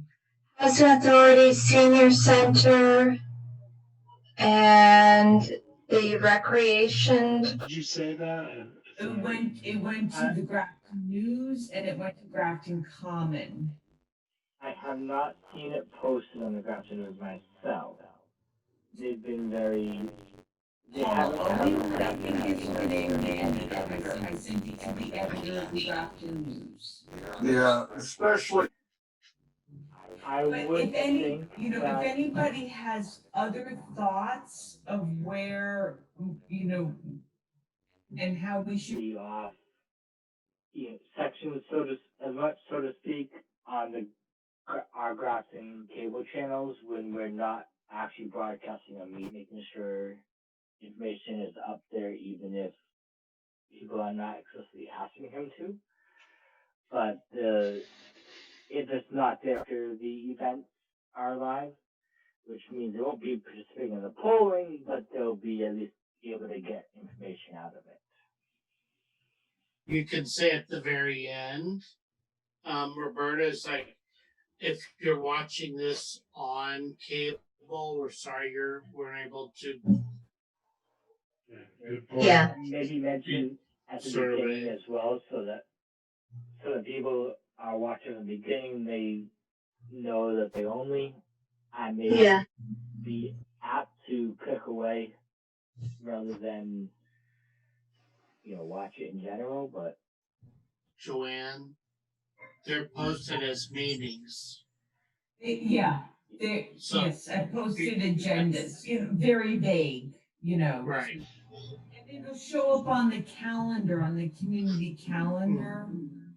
Housing Authority Senior Center and the Recreation. Did you say that? It went to the Grafton News and it went to Grafton Common. I have not seen it posted on the Grafton News myself. They've been very. They haven't I had think it's the name Mandy that I sent it to the editor of the Grafton News. Yeah, especially. I But would if any, think if that anybody has other thoughts of where, and how we should. the sections, so to speak, on our Grafton cable channels when we're not actually broadcasting a meeting, making sure information is up there, even if people are not explicitly asking him to. But if it's not there after the events are live, which means they won't be participating in the polling, but they'll be at least able to get information out of it. You could say at the very end, Roberta, is like, if you're watching this on cable, we're sorry you weren't able to. Good point. Yeah. Maybe mention at the Survey. beginning as well, so that people are watching at the beginning, they know that they only. I may Yeah. be apt to click away rather than watch it in general, but Joanne, they're posted as meetings. Yeah, So- yes, I posted agendas, very vague, Right. And it'll show up on the calendar, on the community calendar,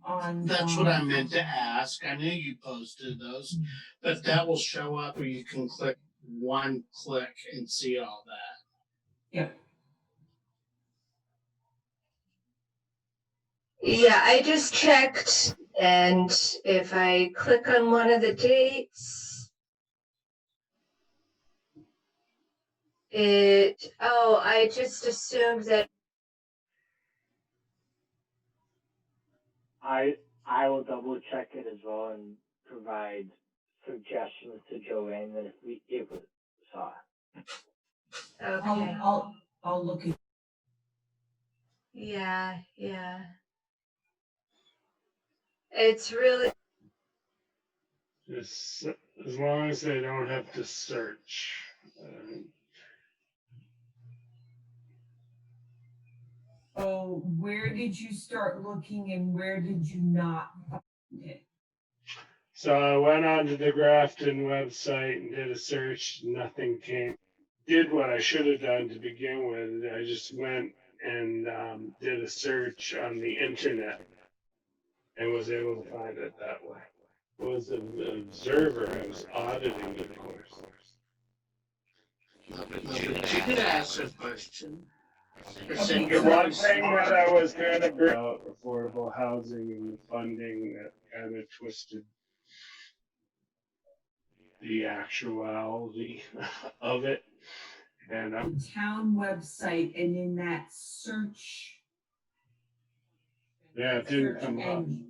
on. That's what I meant to ask. I knew you posted those, but that will show up where you can click one click and see all that. Yep. Yeah, I just checked, and if I click on one of the dates, I just assumed that. I will double check it as well and provide suggestions to Joanne that if we saw it. Okay. I'll look at. Yeah. It's really. Just as long as they don't have to search. Oh, where did you start looking and where did you not find it? So I went onto the Grafton website and did a search. Nothing came. Did what I should have done to begin with. I just went and did a search on the internet and was able to find it that way. Was an observer. I was auditing, of course. But you could ask a question. Or send The your one voice. thing that I was going to bring out affordable housing and the funding that kind of twisted the actuality of it. And The town website and in that search. yeah, it didn't search come up. engine.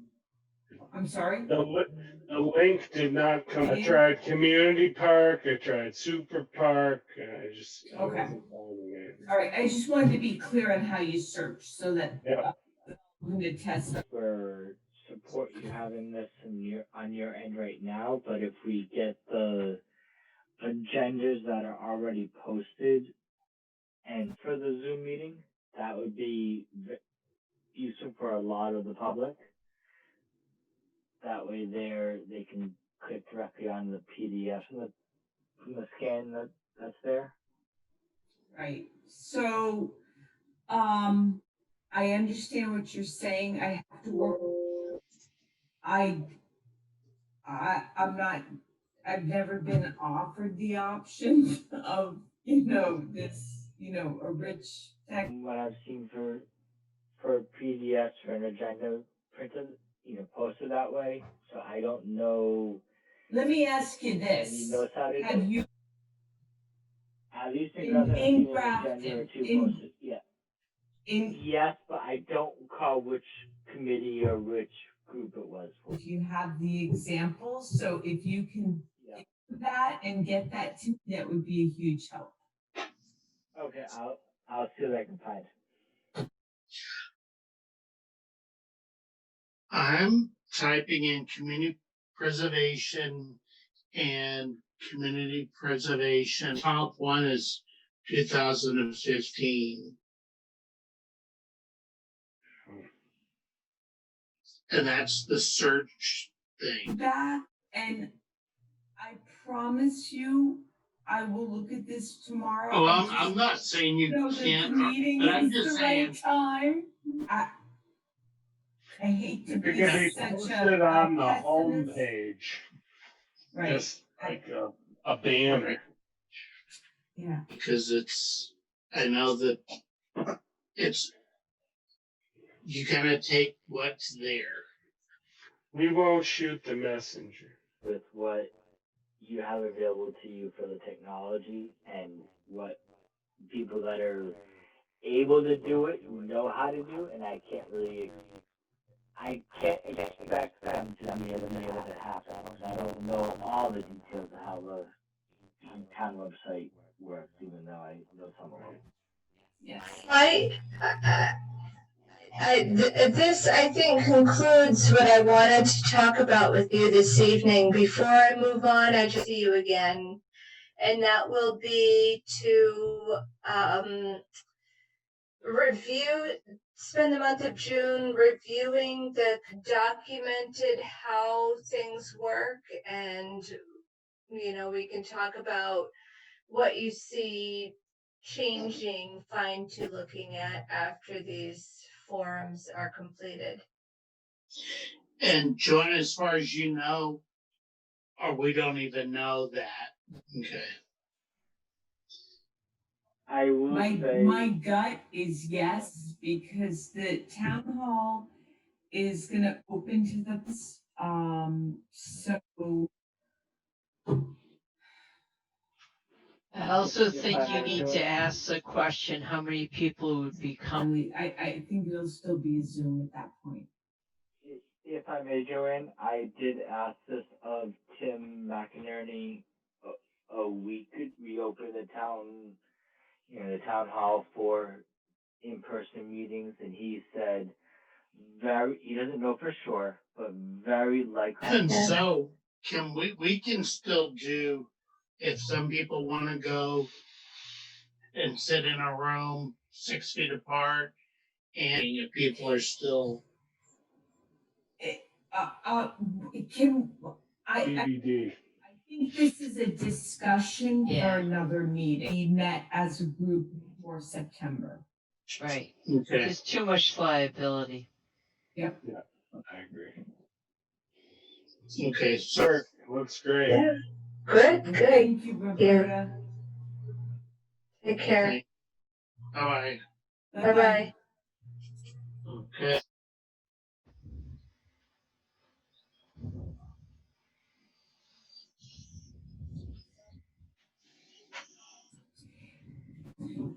I'm sorry? The link did not come. I tried Community Park. I tried Super Park. I Okay. wasn't finding it. All right, I just wanted to be clear on how you search so that Yeah. I'm going to test. For support you have in this on your end right now, but if we get the agendas that are already posted and for the Zoom meeting, that would be useful for a lot of the public. That way they can click directly on the PDF and from the scan that's there. Right, so, I understand what you're saying, I have to work. I'm not, I've never been offered the option of, this, a rich tech. What I've seen for PDFs for an agenda printed, posted that way. So I don't know. Let me ask you He this, knows how to have do. you, At least in in Grafton, I've seen an Grafton, agenda or two in- posted. Yeah. in, Yes, but I don't recall which committee or which group it was for. if you have the examples, so if you can Yeah. do that and get that to me, that would be a huge help. Okay, I'll see what I can find. I'm typing in community preservation and community preservation. Top one is 2015. And that's the search thing. That, and I promise you, I will look at this tomorrow. Oh, I I'm just not saying you know that the can't, meeting but I'm is just the saying, right time. I hate to If be it can be such posted a on the pessimist. homepage, Right, just like a banner. yeah. because I know that you gotta take what's there. We won't shoot the messenger. With what you have available to you for the technology and what people that are able to do it know how to do, and I can't expect them to be able to happen. I don't know all the details of how the town website works, even though I know some of it. Yes. This, I think, concludes what I wanted to talk about with you this evening. Before I move on, I just see you again. And that will be to spend the month of June reviewing the documented how things work. And, we can talk about what you see changing, looking at after these forums are completed. And Joanna, as far as you know, or we don't even know that, okay. I will say. My gut is yes, because the town hall is gonna open to the, so I also If think I you may need join- to ask the question, how many people would be coming? I think it'll still be a Zoom at that point. If I may, Joanne, I did ask this of Tim McInerney we could reopen the town hall for in-person meetings, and he said he doesn't know for sure, but very likely. And so we can still do, if some people wanna go and sit in a room 6 feet apart, and if people are still, Can, I DVD. think this is a discussion Yeah. for another meeting. We met as a group for September. Right, okay. there's too much liability. I agree. Okay, sir. It looks great. Yeah. Good, good. Thank you, Roberta. Take care. Okay. Bye Bye bye. okay.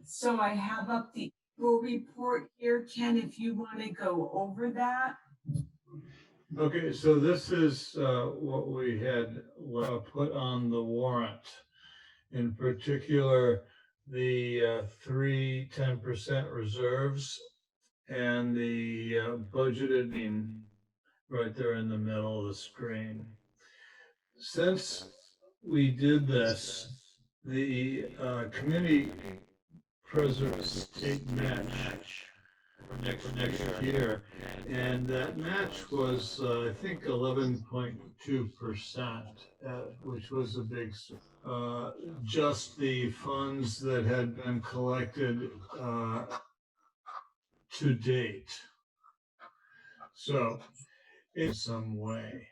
So I have up the April report here, Ken, if you want to go over that. Okay, so this is what we had put on the warrant. In particular, the 10% reserves and the budgeted right there in the middle of the screen. Since we did this, the community preserve state match next year. And that match was, I think, 11.2%, which was a big, just the funds that had been collected to date. So, in some way,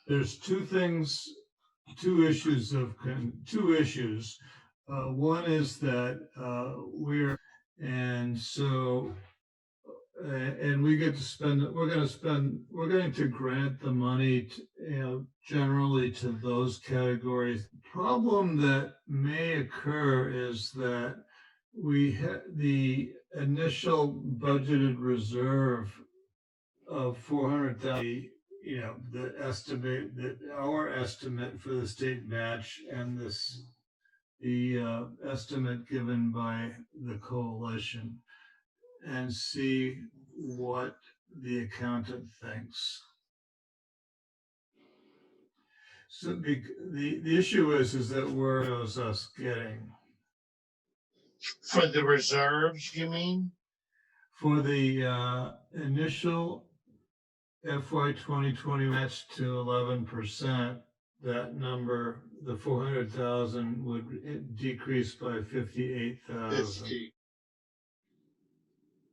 there's two issues. One is that and we get to spend. We're going to grant the money, generally to those categories. Problem that may occur is that the initial budgeted reserve of 400,000, our estimate for the state match and the estimate given by the coalition, and see what the accountant thinks. So the issue is that where is us getting For the reserves, you mean? for the initial FY 2020 match to 11%, that number, the 400,000 would decrease by 58,000.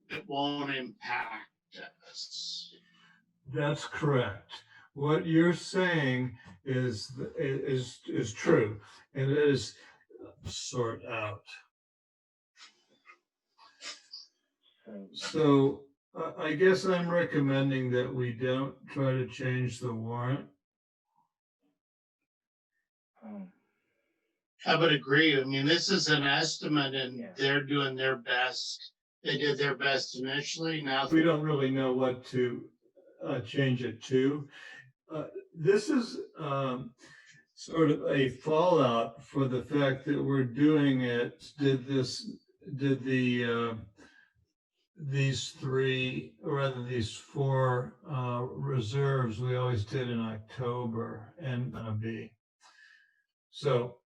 It won't impact us. That's correct. What you're saying is true, and it is sort out. So I guess I'm recommending that we don't try to change the warrant. I would agree. I mean, this is an estimate and Yeah. they're doing their best. They did their best initially. Now We don't really know what to change it to. This is sort of a fallout for the fact that we're doing it. These four reserves we always did in October and B. So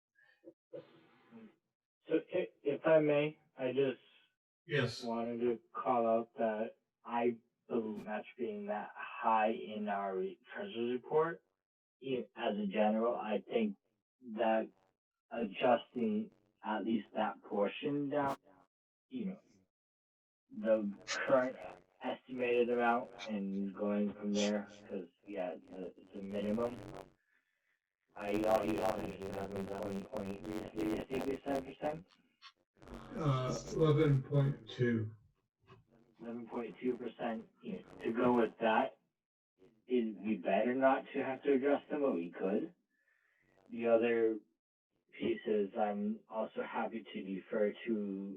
if I may, I just yes, wanted to call out that I believe match being that high in our treasurer's report, as a general, I think that adjusting at least that portion down, the current estimated amount and going from there, because it's a minimum. I already obviously have 11.7%. 11.2. 11.2%. To go with that, it'd be better not to have to adjust them, but we could. The other pieces, I'm also happy to defer to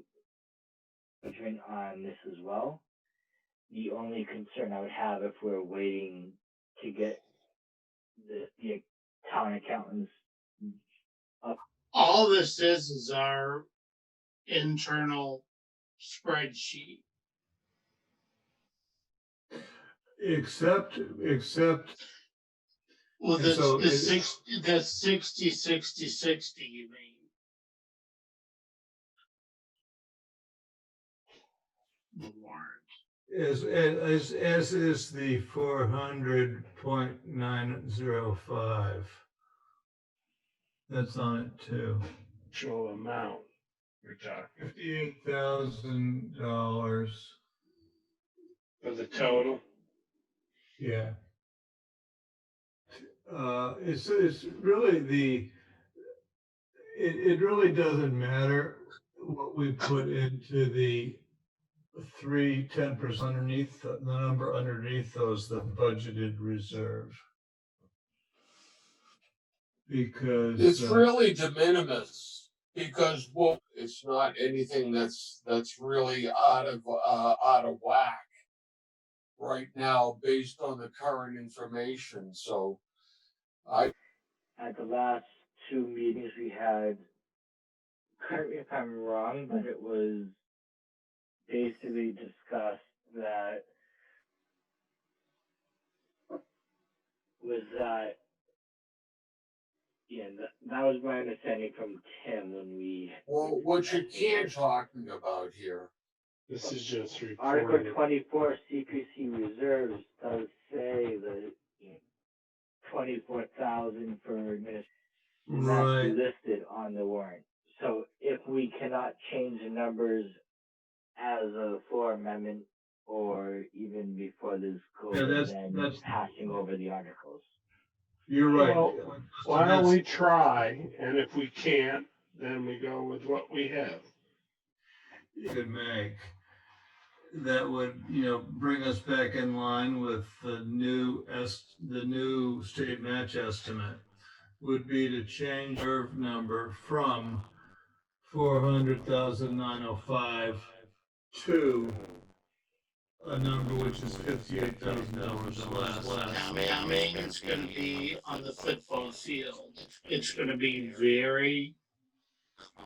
judgment on this as well. The only concern I would have if we're waiting to get the town accountants up. all this is our internal spreadsheet. Except Well, And so the it- 60, you mean? The warrant. as is the 400.905. That's on it too. Actual amount we're talking $58,000. for the total. Yeah. It's really it really doesn't matter what we put into the 10% underneath the number underneath those, the budgeted reserve. Because It's really de minimis because it's not anything that's really out of whack right now based on the current information. So At the last two meetings we had, correct me if I'm wrong, but it was basically discussed that that was my understanding from Tim when we. what you're talking about here This is just Article reporting. 24 CPC reserves does say that 24,000 for administration. And Right. that's listed on the warrant. So if we cannot change the numbers as a floor amendment or even before this goes, Yeah, then that's- passing over the articles. You're right. Well, why don't we try? And if we can't, then we go with what we have. Could make. That would, bring us back in line with the new state match estimate would be to change our number from 400,905 to a number which is $58,000 less. Coming, it's gonna be on the football field. It's gonna be very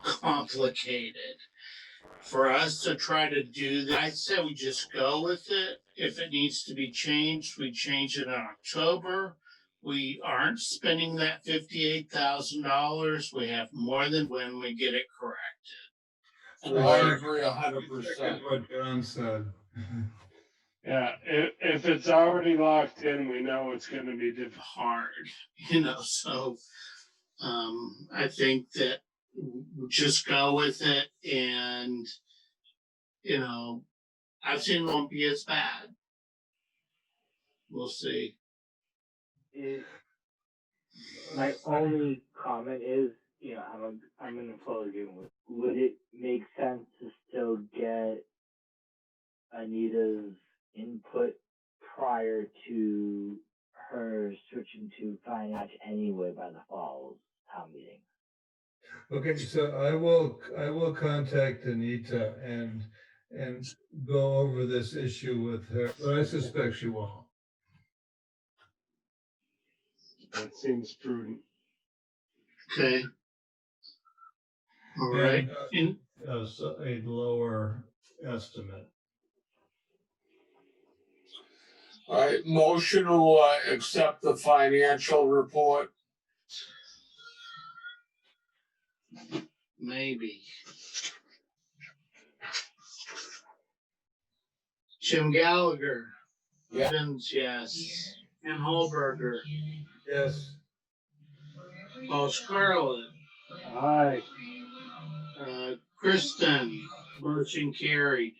complicated. For us to try to do that, I say we just go with it. If it needs to be changed, we change it in October. We aren't spending that $58,000. We have more than when we get it corrected. I agree 100%. Second what John said. Yeah, if it's already locked in, we know it's gonna be difficult. Hard, so I think that we just go with it and, I've seen it won't be as bad. We'll see. My only comment is, I'm in full agreement with. Would it make sense to still get Anita's input prior to her switching to finance anyway by the fall town meeting? Okay, so I will contact Anita and go over this issue with her, but I suspect she won't. That seems prudent. Okay. All right. And, so a lower estimate. All right, motion to accept the financial report. Maybe. Jim Gallagher. Yeah. Evans, yes. Ken Holberger. Yes. Paul Scarlett. Aye. Kristen. Motion carried.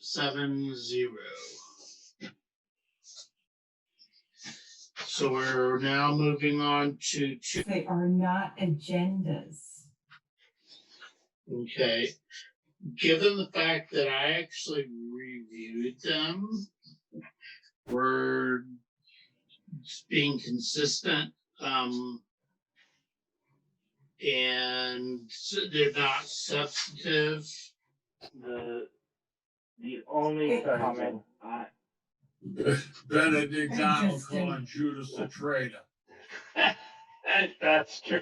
7-0. So we're now moving on to They are not agendas. okay. Given the fact that I actually reviewed them, we're being consistent, and they're not substantive. The only comment Benedict Donald Interesting. calling Judas a traitor. That's true.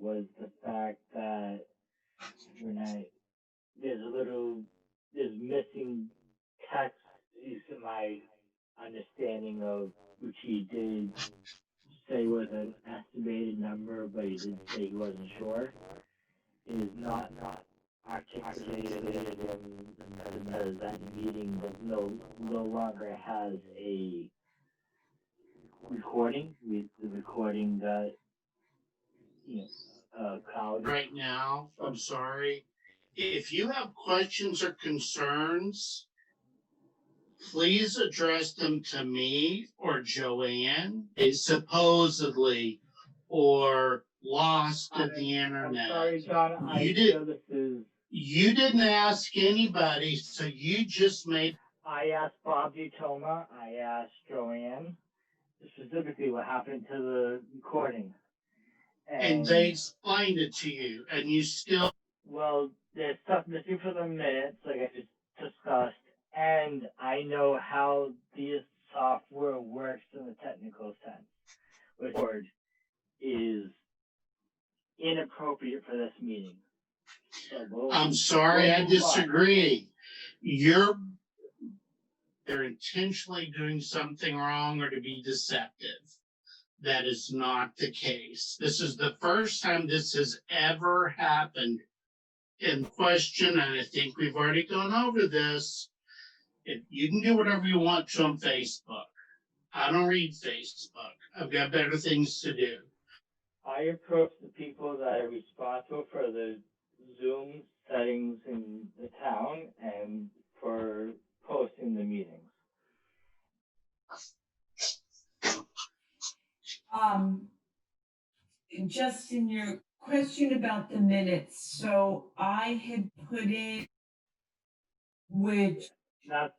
was the fact that there's missing text, is my understanding of, which he did say was an estimated number, but he did say he wasn't sure, is not articulated because that meeting no longer has a recording. The recording that cloud. Right now, I'm sorry. If you have questions or concerns, please address them to me or Joanne. It's supposedly or lost to the internet. I'm sorry, John. You didn't ask anybody, so you just made. I asked Bob Utoma. I asked Joanne specifically what happened to the recording. And they explained it to you, and you still. Well, there's stuff missing from the minutes, like I just discussed, and I know how this software works in the technical sense, which word is inappropriate for this meeting. So I'm sorry, I disagree. They're intentionally doing something wrong or to be deceptive. That is not the case. This is the first time this has ever happened in question, and I think we've already gone over this. If you can do whatever you want to on Facebook. I don't read Facebook. I've got better things to do. I approach the people that are responsible for the Zoom settings in the town and for posting the meetings. Justin, your question about the minutes, so I had put in, which, Not,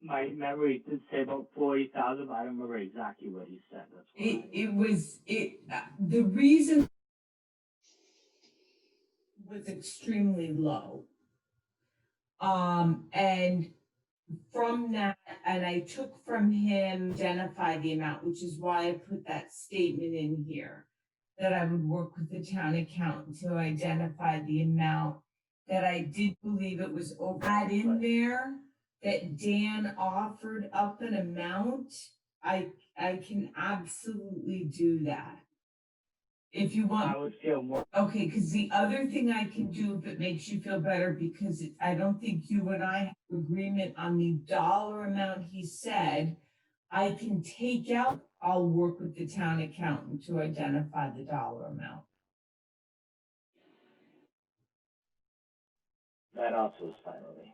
my memory did say about 40,000, but I don't remember exactly what he said. That's why. the reason was extremely low. And from that, and I took from him, identify the amount, which is why I put that statement in here, that I would work with the town accountant to identify the amount, that I did believe it was over. Add in there that Dan offered up an amount, I can absolutely do that. If you want. I would feel more. Okay, because the other thing I can do, if it makes you feel better, because I don't think you and I have agreement on the dollar amount he said, I can take out, I'll work with the town accountant to identify the dollar amount. That also is fine with me.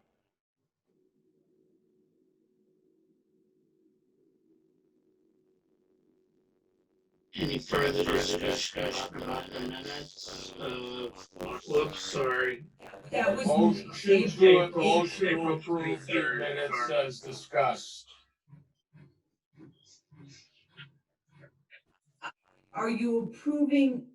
Any further discussion about the minutes? Whoops, sorry. That was. Motion April to approve the 23rd, minutes sorry. as discussed. Are you approving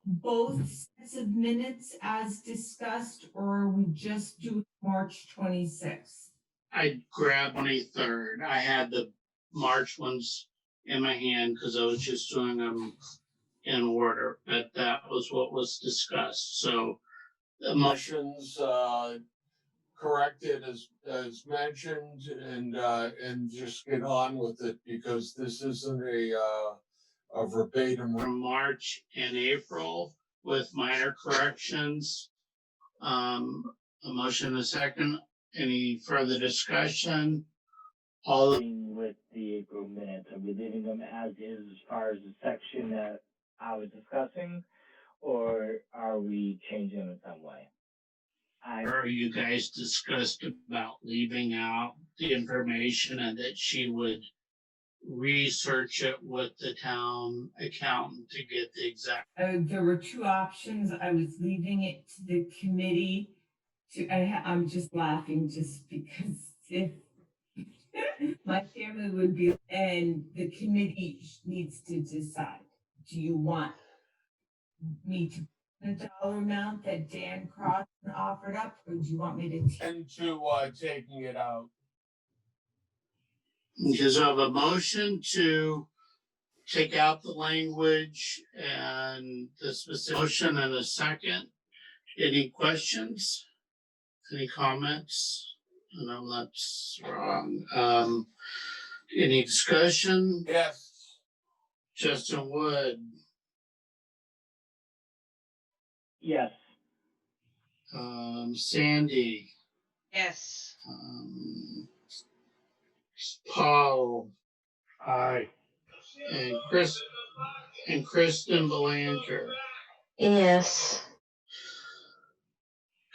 both sets of minutes as discussed, or are we just doing March 26th? I grabbed 23rd. I had the March ones in my hand because I was just doing them in order, but that was what was discussed. So the motion, Motions, corrected as mentioned and just get on with it because this isn't a verbatim. from March and April with minor corrections. A motion and a second. Any further discussion? All With the April minutes, are we leaving them as is as far as the section that I was discussing, or are we changing them in some way? or you guys discussed about leaving out the information and that she would research it with the town accountant to get the exact. There were two options. I was leaving it to the committee I'm just laughing just because if my family would be, and the committee needs to decide, do you want me to put the dollar amount that Dan Crossan offered up, or do you want me to? And to taking it out. Because I have a motion to take out the language and the specific motion and a second. Any questions? Any comments? And I'm not wrong. Any discussion? Yes. Justin Wood, Yes. Sandy, Yes. Paul, Aye. and Kristen Belanger. Yes.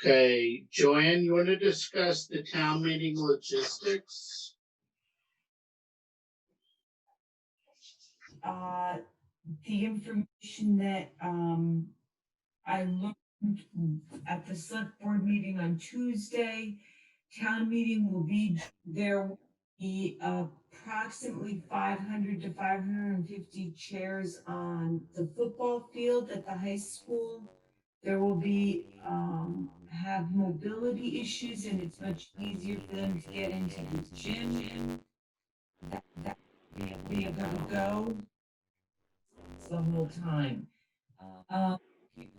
Okay, Joanne, you want to discuss the town meeting logistics? The information that I learned at the select board meeting on Tuesday, town meeting will be, there will be approximately 500 to 550 chairs on the football field at the high school. There will be, have mobility issues, and it's much easier for them to get into the gym. That be able to go the whole time.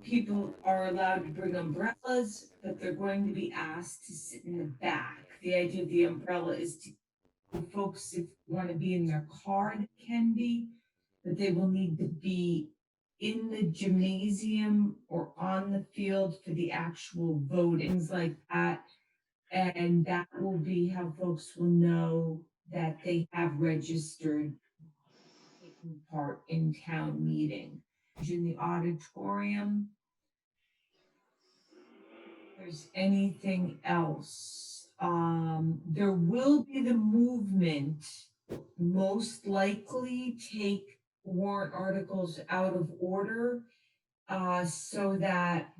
People are allowed to bring umbrellas, but they're going to be asked to sit in the back. The idea of the umbrella is to, folks, if want to be in their car, it can be, but they will need to be in the gymnasium or on the field for the actual voting, things like that. And that will be how folks will know that they have registered taking part in town meeting. In the auditorium, if there's anything else, there will be the movement, most likely take warrant articles out of order, so that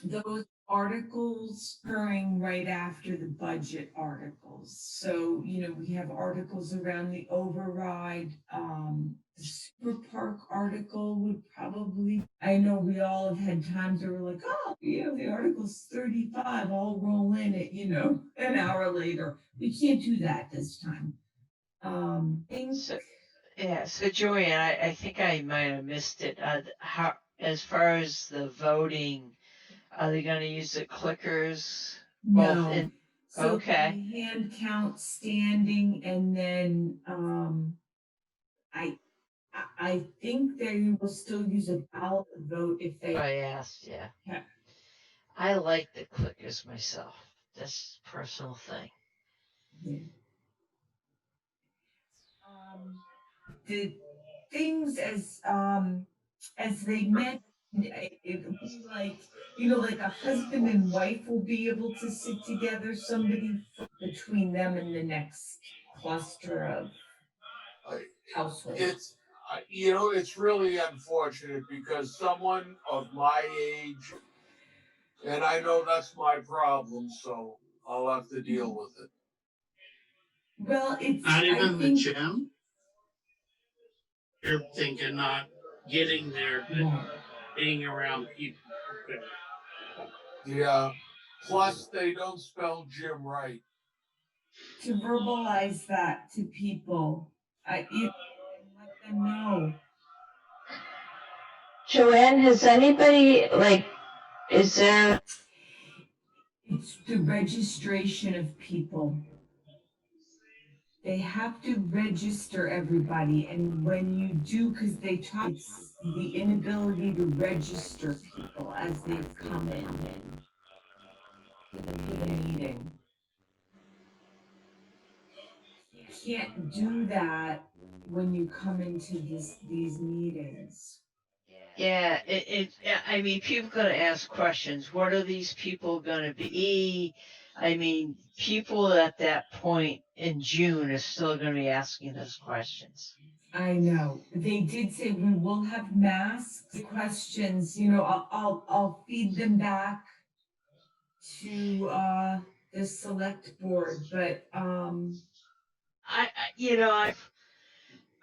those articles occurring right after the budget articles. So, we have articles around the override. The super park article would probably, I know we all have had times where we're like, oh, the article's 35, I'll roll in it, an hour later. We can't do that this time. So, yeah, so Joanne, I think I might have missed it. How, as far as the voting, are they gonna use the clickers? Both No. in, So okay. the hand count standing, and then I think they will still use a ballot vote if they. I asked, yeah. Yeah. I like the clickers myself. That's a personal thing. Yeah. The things as they mentioned, it would be like, like a husband and wife will be able to sit together, somebody between them and the next cluster of households. It's, it's really unfortunate because someone of my age, and I know that's my problem, so I'll have to deal with it. Well, it's Not I even the think gym? You're thinking not getting there, but no. being around people. Okay. Yeah. Plus, they don't spell Jim right. To verbalize that to people, and let them know. Joanne, has anybody, is there, It's the registration of people. They have to register everybody, and when you do, because it's the inability to register people as they've come in to the meeting. You can't do that when you come into these meetings. Yeah, I mean, people gonna ask questions. What are these people gonna be? I mean, people at that point in June are still gonna be asking those questions. I know. They did say we will have masks. Questions, I'll feed them back to the select board, but I've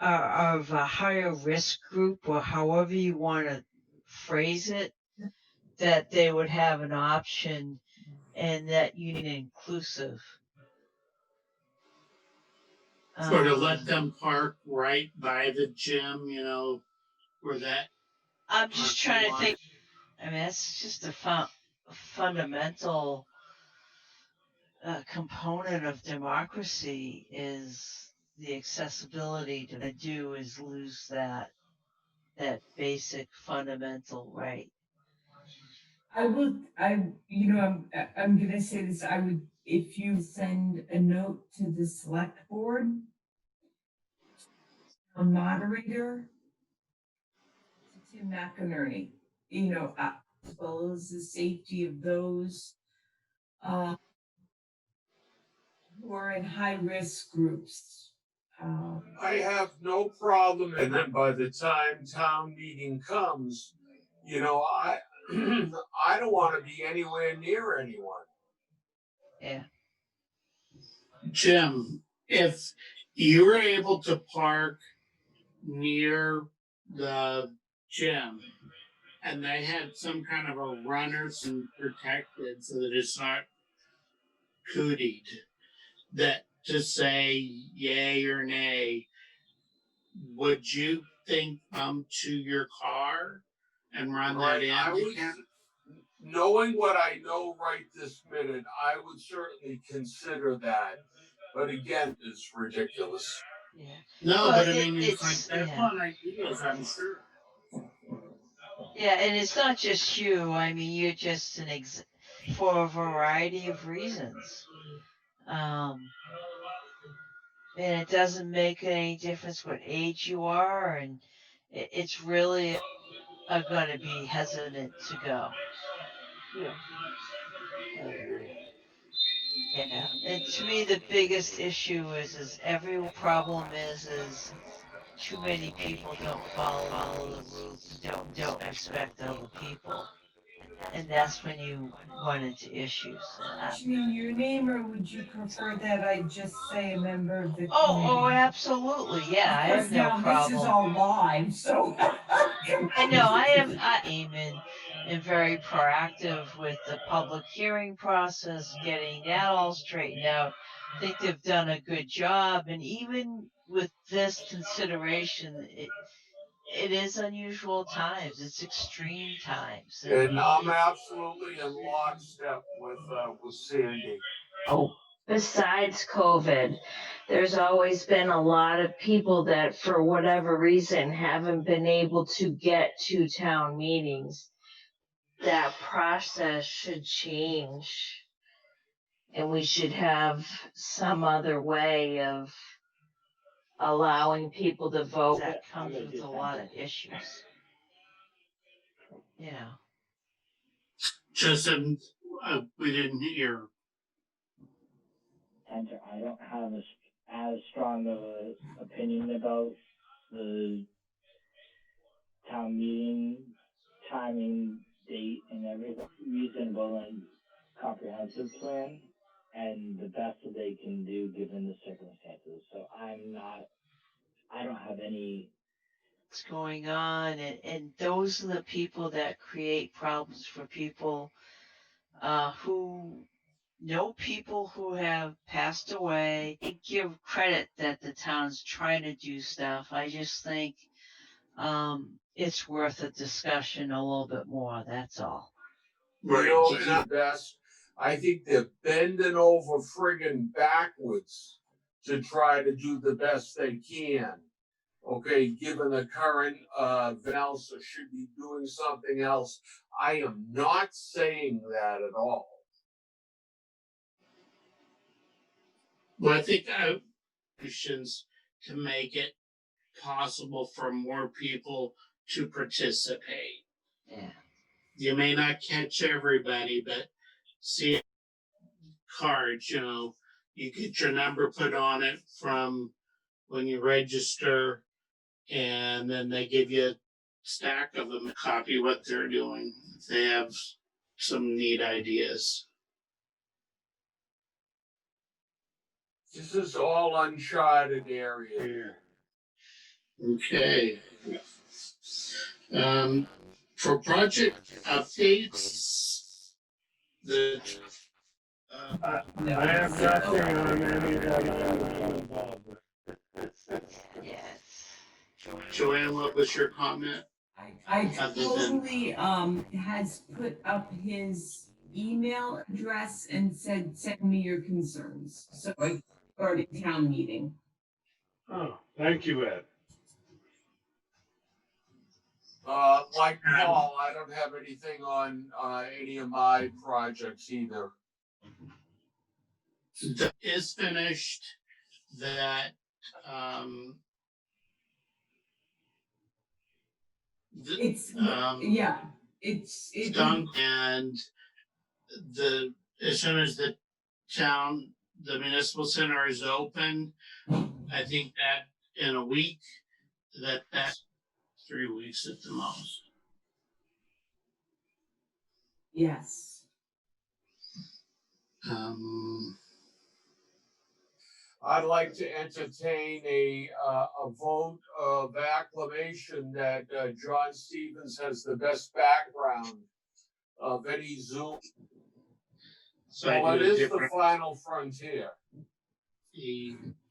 of a higher risk group, or however you want to phrase it, that they would have an option, and that you need inclusive. Or to let them park right by the gym, where that. I'm just trying to think. I mean, that's just a fundamental component of democracy, is the accessibility to do is lose that basic fundamental right. I'm gonna say this, I would, if you send a note to the select board, a moderator, to Tim McInerney, as well as the safety of those who are in high risk groups. I have no problem. And then by the time town meeting comes, I I don't want to be anywhere near anyone. Yeah. Jim, if you were able to park near the gym and they had some kind of a runners and protected so that it's not cootied, that to say yay or nay, would you think to your car and run that in? I would, knowing what I know right this minute, I would certainly consider that. But again, it's ridiculous. Yeah. No, Well, but I mean, it's like that's yeah. one ideas, I'm sure. Yeah, and it's not just you. I mean, you're just for a variety of reasons. Um, and it doesn't make any difference what age you are, and it's really going to be hesitant to go. Yeah. I agree. Yeah, and to me, the biggest issue is every problem is too many people don't follow the rules, don't respect other people, and that's when you run into issues. Mention your name, or would you prefer that I just say a member of the Oh, committee? absolutely, yeah, I Of have course, no now this is problem. all live, so. I know I am and very proactive with the public hearing process, getting that all straightened out. I think they've done a good job, and even with this consideration, it is unusual times. It's extreme times. And I'm absolutely in lockstep with Sandy. Oh, besides COVID, there's always been a lot of people that, for whatever reason, haven't been able to get to town meetings. That process should change, and we should have some other way of allowing people to vote. That comes with a lot of issues. You know. Justin, we didn't hear. Enter. I don't have as strong of an opinion about the town meeting timing, date, and everything. Reasonable and comprehensive plan, and the best that they can do given the circumstances. So I don't have any. What's going on, and those are the people that create problems for people who know people who have passed away. I give credit that the town's trying to do stuff. I just think it's worth a discussion a little bit more. That's all. You know, and I think they're bending over friggin' backwards to try to do the best they can. Okay, given the current Vanelsa should be doing something else. I am not saying that at all. Well, I think options to make it possible for more people to participate. Yeah. You may not catch everybody, but see cards, you get your number put on it from when you register, and then they give you a stack of them, copy what they're doing. If they have some neat ideas. This is all uncharted area. Okay. For project updates, I have nothing on any that I'm involved with. Yes. Joanne, what was your comment? I totally, has put up his email address and said, send me your concerns. So I started town meeting. Oh, thank you, Ed. Like Paul, I don't have anything on any of my projects either. That is finished. That It's, yeah, it's done, and as soon as the municipal center is open, I think that in a week, that's 3 weeks at the most. yes. I'd like to entertain a vote of acclamation that John Stevens has the best background of any Zoom. So Well, I it do a is the different. final frontier.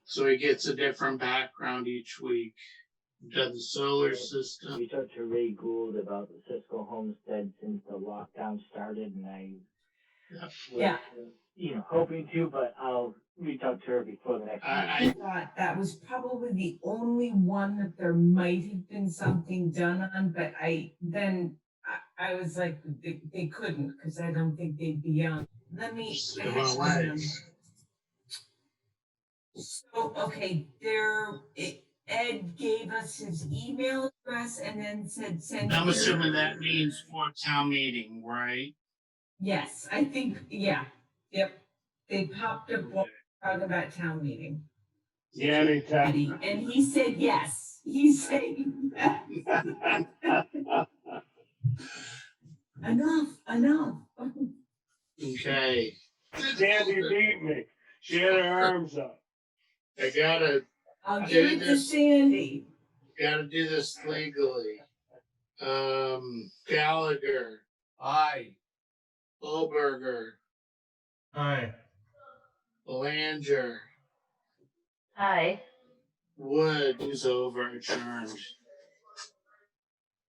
So he gets a different background each week. Does the solar system. We talked to Ray Gould about the Cisco Homestead since the lockdown started, and I Yeah. was, hoping to, but I'll reach out to her before the next I meeting. thought that was probably the only one that there might have been something done on, but I then I was like, they couldn't, because I don't think they'd be on. Let me. Still on legs. So, okay, Ed gave us his email address and then said send. I'm your- assuming that means for town meeting, right? Yes, I think, yeah, yep. They popped up while talking about town meeting. Yeah, anytime. And he said yes. He's saying yes. Enough. Okay, Sandy beat me. She had her arms up. I gotta I'll Okay, give it to this- Sandy. do this legally. Gallagher, Aye. Olberger, Aye. Belanger, Hi. Wood is over adjourned.